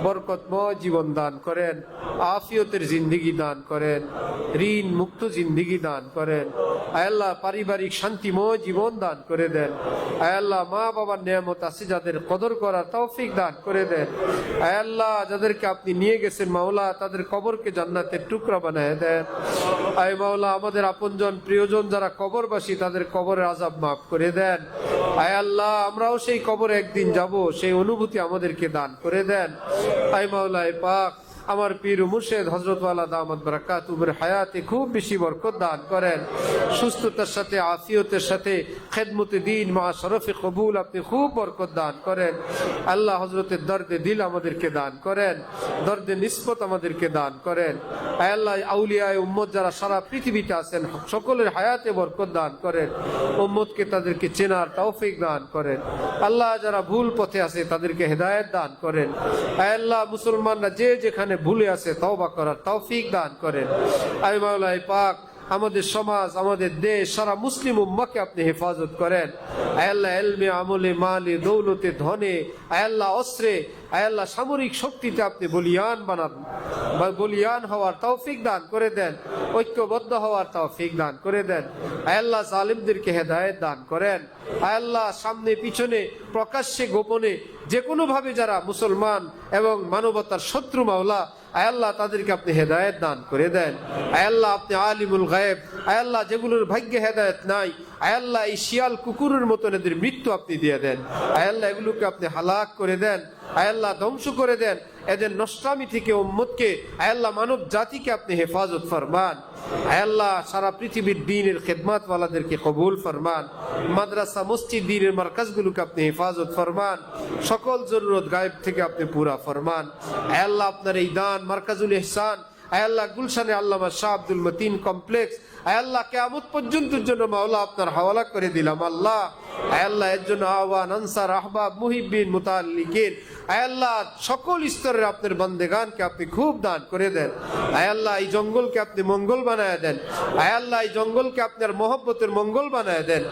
বরকতময় জীবন দান করেন আফিয়তের জিন্দিগি দান করেন ঋণ মুক্ত জিন্দিগি দান করেন আয় আল্লাহ পারিবারিক শান্তিময় জীবন দান করে দেন আয় আল্লাহ মা বাবার নিয়ামত আছে যাদের কদর করার তৌফিক দান করে দেন আয় আল্লাহ যাদেরকে আপনি নিয়ে গেছেন মাওলা তাদের কবরকে জান্নাতের টুকরা বানায় দেন আয় মাওলা আমাদের আপনজন প্রিয়জন যারা কবরবাসী তাদের কবরের আযাব মাফ করে দেন আয় আল্লাহ আমরাও সেই কবরে একদিন যাব সেই অনুভূতি আমাদেরকে দান করে দেন আয় মাওলা পাক আমার পীর মুর্শিদ হযরত ওয়ালা দামাত বারাকাতুহুর হায়াতে খুব বেশি বরকত দান করেন সুস্থতার সাথে আফিয়তের সাথে খেদমতে দ্বীন মা শরফে কবুল আপনি খুব বরকত দান করেন আল্লাহ হযরতের দর্দে দিল আমাদেরকে দান করেন দর্দে নিসবত আমাদেরকে দান করেন আয় আল্লাহ আউলিয়ায়ে উম্মত যারা সারা পৃথিবীতে আছেন সকলের হায়াতে বরকত দান করেন, উম্মতকে তাদেরকে চেনার তৌফিক দান করেন। আল্লাহ যারা ভুল পথে আছে তাদেরকে হেদায়েত দান করেন। আয় আল্লাহ মুসলমানরা যে যেখানে ভুলে আছে তওবা করার তৌফিক দান করেন। আয় মাওলাই পাক আমাদের সমাজ, আমাদের দেশ, সারা মুসলিম উম্মাহকে আপনি হেফাজত করেন। আয় আল্লাহ ইলমে, আমলে, মালে, দৌলতে, ধনে, আয় আল্লাহ অস্ত্রে, আয় আল্লাহ সামরিক শক্তিতে আপনি বলিয়ান বানান, বলিয়ান হওয়ার তৌফিক দান করে দেন, ঐক্যবদ্ধ হওয়ার তৌফিক দান করে দেন। আয় আল্লাহ জালিমদেরকে হেদায়েত দান করেন। আয় আল্লাহ সামনে পিছনে প্রকাশ্যে গোপনে যে কোনো ভাবে যারা মুসলমান এবং মানবতার শত্রু মাওলা, আয় আল্লাহ তাদেরকে আপনি হেদায়েত দান করে দেন। আয় আল্লাহ আপনি আলিমুল গায়েব, আয় আল্লাহ যেগুলোর ভাগ্যে হেদায়েত নাই, আয় আল্লাহ এই শিয়াল কুকুরের মতন এদের মৃত্যু আপনি দিয়ে দেন। আয় আল্লাহ এগুলোকে আপনি হালাক করে দেন, আয় আল্লাহ ধ্বংস করে দেন। এদের নষ্টামি থেকে উম্মতকে, আয় আল্লাহ মানব জাতিকে আপনি হেফাজত ফরমান। আয় আল্লাহ সারা পৃথিবীর দ্বীনের খেদমত ওয়ালাদেরকে কবুল ফরমান। মাদ্রাসা, মসজিদ, দ্বীনের মার্কাজগুলোকে আপনি হেফাজত ফরমান। সকল জরুরত গায়েব থেকে আপনি পুরা ফরমান। আয় আল্লাহ আপনার এই দান মার্কাজুল ইহসান, আয় আল্লাহ গুলশানে আল্লামা শাহ আব্দুল মতিন কমপ্লেক্স, আয় আল্লাহ কিয়ামত পর্যন্তের জন্য মাওলা আপনার হাওয়ালা করে দিলাম। আল্লাহ আয় আল্লাহ এর জন্য আওয়ান, আনসার, আহবাব, মুহিব্বিন, মুতাআল্লিকিন, আয় আল্লাহ সকল স্তরের আপনার বান্দেগানকে আপনি খুব দান করে দেন। আয় আল্লাহ এই জঙ্গলকে আপনি মঙ্গল বানায় দেন। আয় আল্লাহ এই জঙ্গলকে আপনার মহব্বতের মঙ্গল বানায় দেন।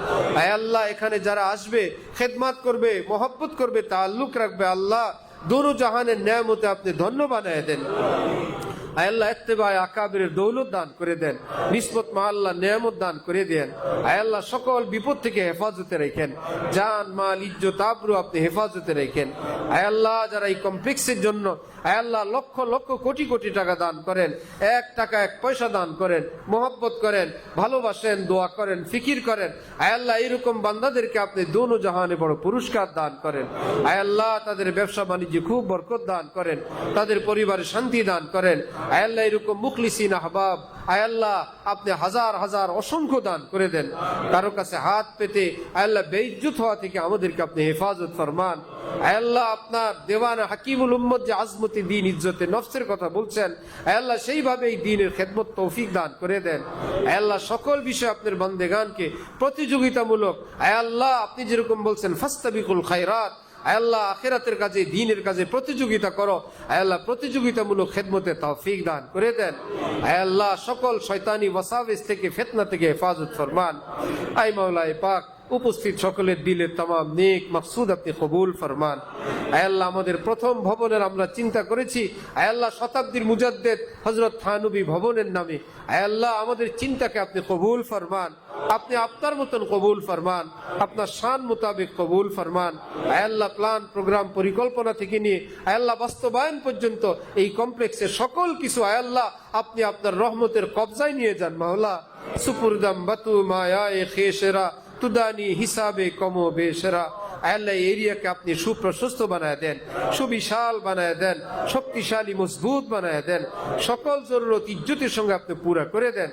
আয় আল্লাহ এখানে যারা আসবে, খেদমত করবে, মহব্বত করবে, তাআল্লুক রাখবে, আল্লাহ দোনো জাহানের নেয়ামতে আপনি ধন্য বানায় দেন। আয় আল্লাহ ইত্তেবায়ে আকাবিরের দৌলত দান করে দেন, নিসবত মাআল্লাহ নেয়ামত দান করে দেন। আয় আল্লাহ সকল বিপদ থেকে হেফাজতে রাখেন, জান মাল ইজ্জত আবরু আপনি হেফাজতে রাখেন। আয় আল্লাহ যারা এই কমপ্লেক্সের জন্য, আয় আল্লাহ লক্ষ লক্ষ কোটি কোটি টাকা দান করেন, এক টাকা এক পয়সা দান করেন, মোহব্বত করেন, ভালোবাসেন, দোয়া করেন, ফিকির করেন, আয় আল্লাহ এইরকম বান্দাদেরকে আপনি দোনো জাহানে বড় পুরস্কার দান করেন। আয় আল্লাহ তাদের ব্যবসা বাণিজ্যে খুব বরকত দান করেন, তাদের পরিবারে শান্তি দান করেন। আয় আল্লাহ এরকম মুখলিসিন আহবাব, আয় আল্লাহ আপনি হাজার হাজার অসংখ্য দান করে দেন। কারো কাছে হাত পেতে আয় আল্লাহ বেইজ্জত হওয়া থেকে আমাদেরকে আপনি হেফাজত ফরমান। আয় আল্লাহ আপনার দেওয়ানা হাকিমুল উম্মত যে আজমতি দ্বীন, ইজ্জতে নফসের কথা বলছেন, আয় আল্লাহ সেইভাবে এই দ্বীনের খেদমত তৌফিক দান করে দেন। আয় আল্লাহ সকল বিষয়ে আপনার বান্দেগানকে প্রতিযোগিতামূলক, আয় আল্লাহ আপনি যেরকম বলছেন ফাস্তাবিকুল খায়রাত, আয় আল্লাহ আখিরাতের কাজে, দ্বীনের কাজে প্রতিযোগিতা করো, আয় আল্লাহ প্রতিযোগিতামূলক খেদমতে তৌফিক দান করে দেন। আয় আল্লাহ সকল শয়তানি ওয়াসাওয়াস থেকে, ফিতনা থেকে হেফাজত ফরমান। আয় মাওলায়ে পাক উপস্থিত সকলের দিলের तमाम নেক মাকসুদ আপনি কবুল ফরমান। আয় আল্লাহ আমাদের প্রথম ভবনের আমরা চিন্তা করেছি, আয় আল্লাহ শতাব্দীর মুজাদ্দেদ হযরত থানবী ভবনের নামে, আয় আল্লাহ আমাদের চিন্তাকে আপনি কবুল ফরমান, আপনি আপনার মতন কবুল ফরমান, আপনার শান মোতাবেক কবুল ফরমান। আয় আল্লাহ প্ল্যান, প্রোগ্রাম, পরিকল্পনা থেকে নিয়ে আয় আল্লাহ বাস্তবায়ন পর্যন্ত এই কমপ্লেক্সের সকল কিছু আয় আল্লাহ আপনি আপনার রহমতের কবজায় নিয়ে যান মাওলা। সুপুরদাম বাতু মায়ায়ে খেশরা তুদানি হিসাবে কমো বেশরা। আল্লাহ এরিয়াকে আপনি সুপ্রশস্ত বানায় দেন, সুবিশাল বানায় দেন, শক্তিশালী মজবুত বানায় দেন, সকল জরুরত ইজ্জতের সঙ্গে আপনি পুরা করে দেন।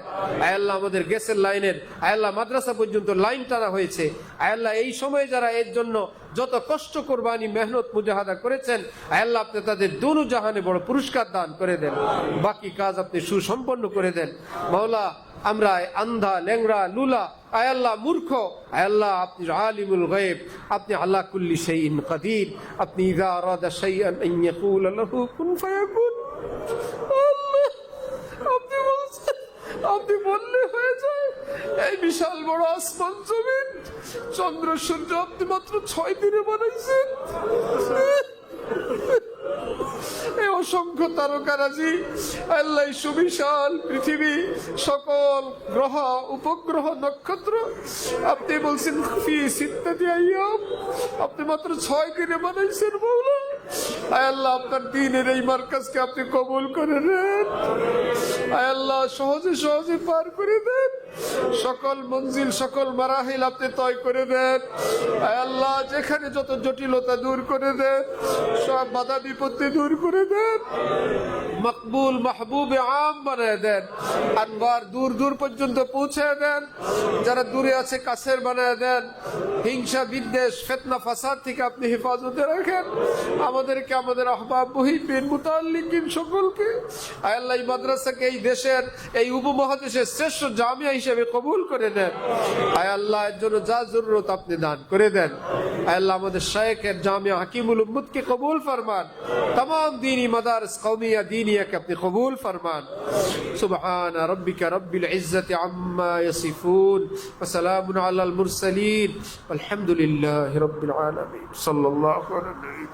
আল্লাহ আমাদের গ্যাসের লাইনের আল্লাহ মাদ্রাসা পর্যন্ত লাইন টানা হয়েছে, আল্লাহ এই সময়ে যারা এর জন্য যত কষ্ট কোরবানি মেহনত মুজাহাদা করেছেন, আল্লাহ আপনি তাদের দোনো জাহানে বড় পুরস্কার দান করে দেন, বাকি কাজ আপনি সুসম্পন্ন করে দেন মাওলা। আমরা আন্ধা, ল্যাংড়া, লুলা, আয় আল্লাহ মূর্খ, আয় আল্লাহ আপনি আলিমুল গায়ব, আপনি আলা কুল্লি শাইইন কাদির, আপনি ইযা আরাদা শাইআন আন ইয়াকুল লাহু কুন ফায়াকুন। আল্লাহ আপনি বলছেন, আপনি বললে হয়ে যায়। এই বিশাল বড় আসমান জমিন, চন্দ্র সূর্য আপনি মাত্র 6 দিনে বানাইছেন। এই অসংখ্য তারকারাজি, আল্লাহ সুবিশাল পৃথিবী, সকল গ্রহ, উপগ্রহ, নক্ষত্র আপনি বলছেন ফি সিত্তাতি আইয়াম, আপনি মাত্র 6 দিনে বানাইছেন মাওলা। আয় আল্লাহ আপনার দ্বীনের এই মার্কাজকে আপনি কবুল করে নেন, আয় আল্লাহ সহজে সহজে পার করে দেন। সকল মঞ্জিল সকল মারাহিল আপনি তয় করে দেন। আয় আল্লাহ, যেখানে যত জটিলতা দূর করে দেন, সব বাধা বিপত্তি দূর করে দেন, মকবুল মাহবুব আম বানায় দেন, আনওয়ার দূর দূর পর্যন্ত পৌঁছে দেন, যারা দূরে আছে কাছের বানায় দেন, হিংসা বিদ্বেষ ফিতনা ফাসাদ থেকে আপনি হেফাজতে রাখেন আমাদেরকে, আমাদের আহবাব মুহিব্বিন মুতাআল্লিকিন সকলকে। আয় আল্লাহ, এই মাদ্রাসাকে এই দেশের এই উপমহাদেশের শ্রেষ্ঠ জামিয়া হিসেবে কবুল করে দেন। আয় আল্লাহ, এর জন্য যা জরুরত আপনি দান করে দেন। আয় আল্লাহ, আমাদের শায়েখের জামিয়া হাকিমুল উম্মতকে কবুল ফরমান, तमाम दीनी मदारस कौमिया दीनिया के अपने कबूल फरमान। सुबहान रब्बिका रब्बिल इज्जति अम्मा यसिफून व सलामुन अलल मुरसलीन वल्हम्दुलिल्लाहि रब्बिल आलमीन। सल्लल्लाहु अलैहि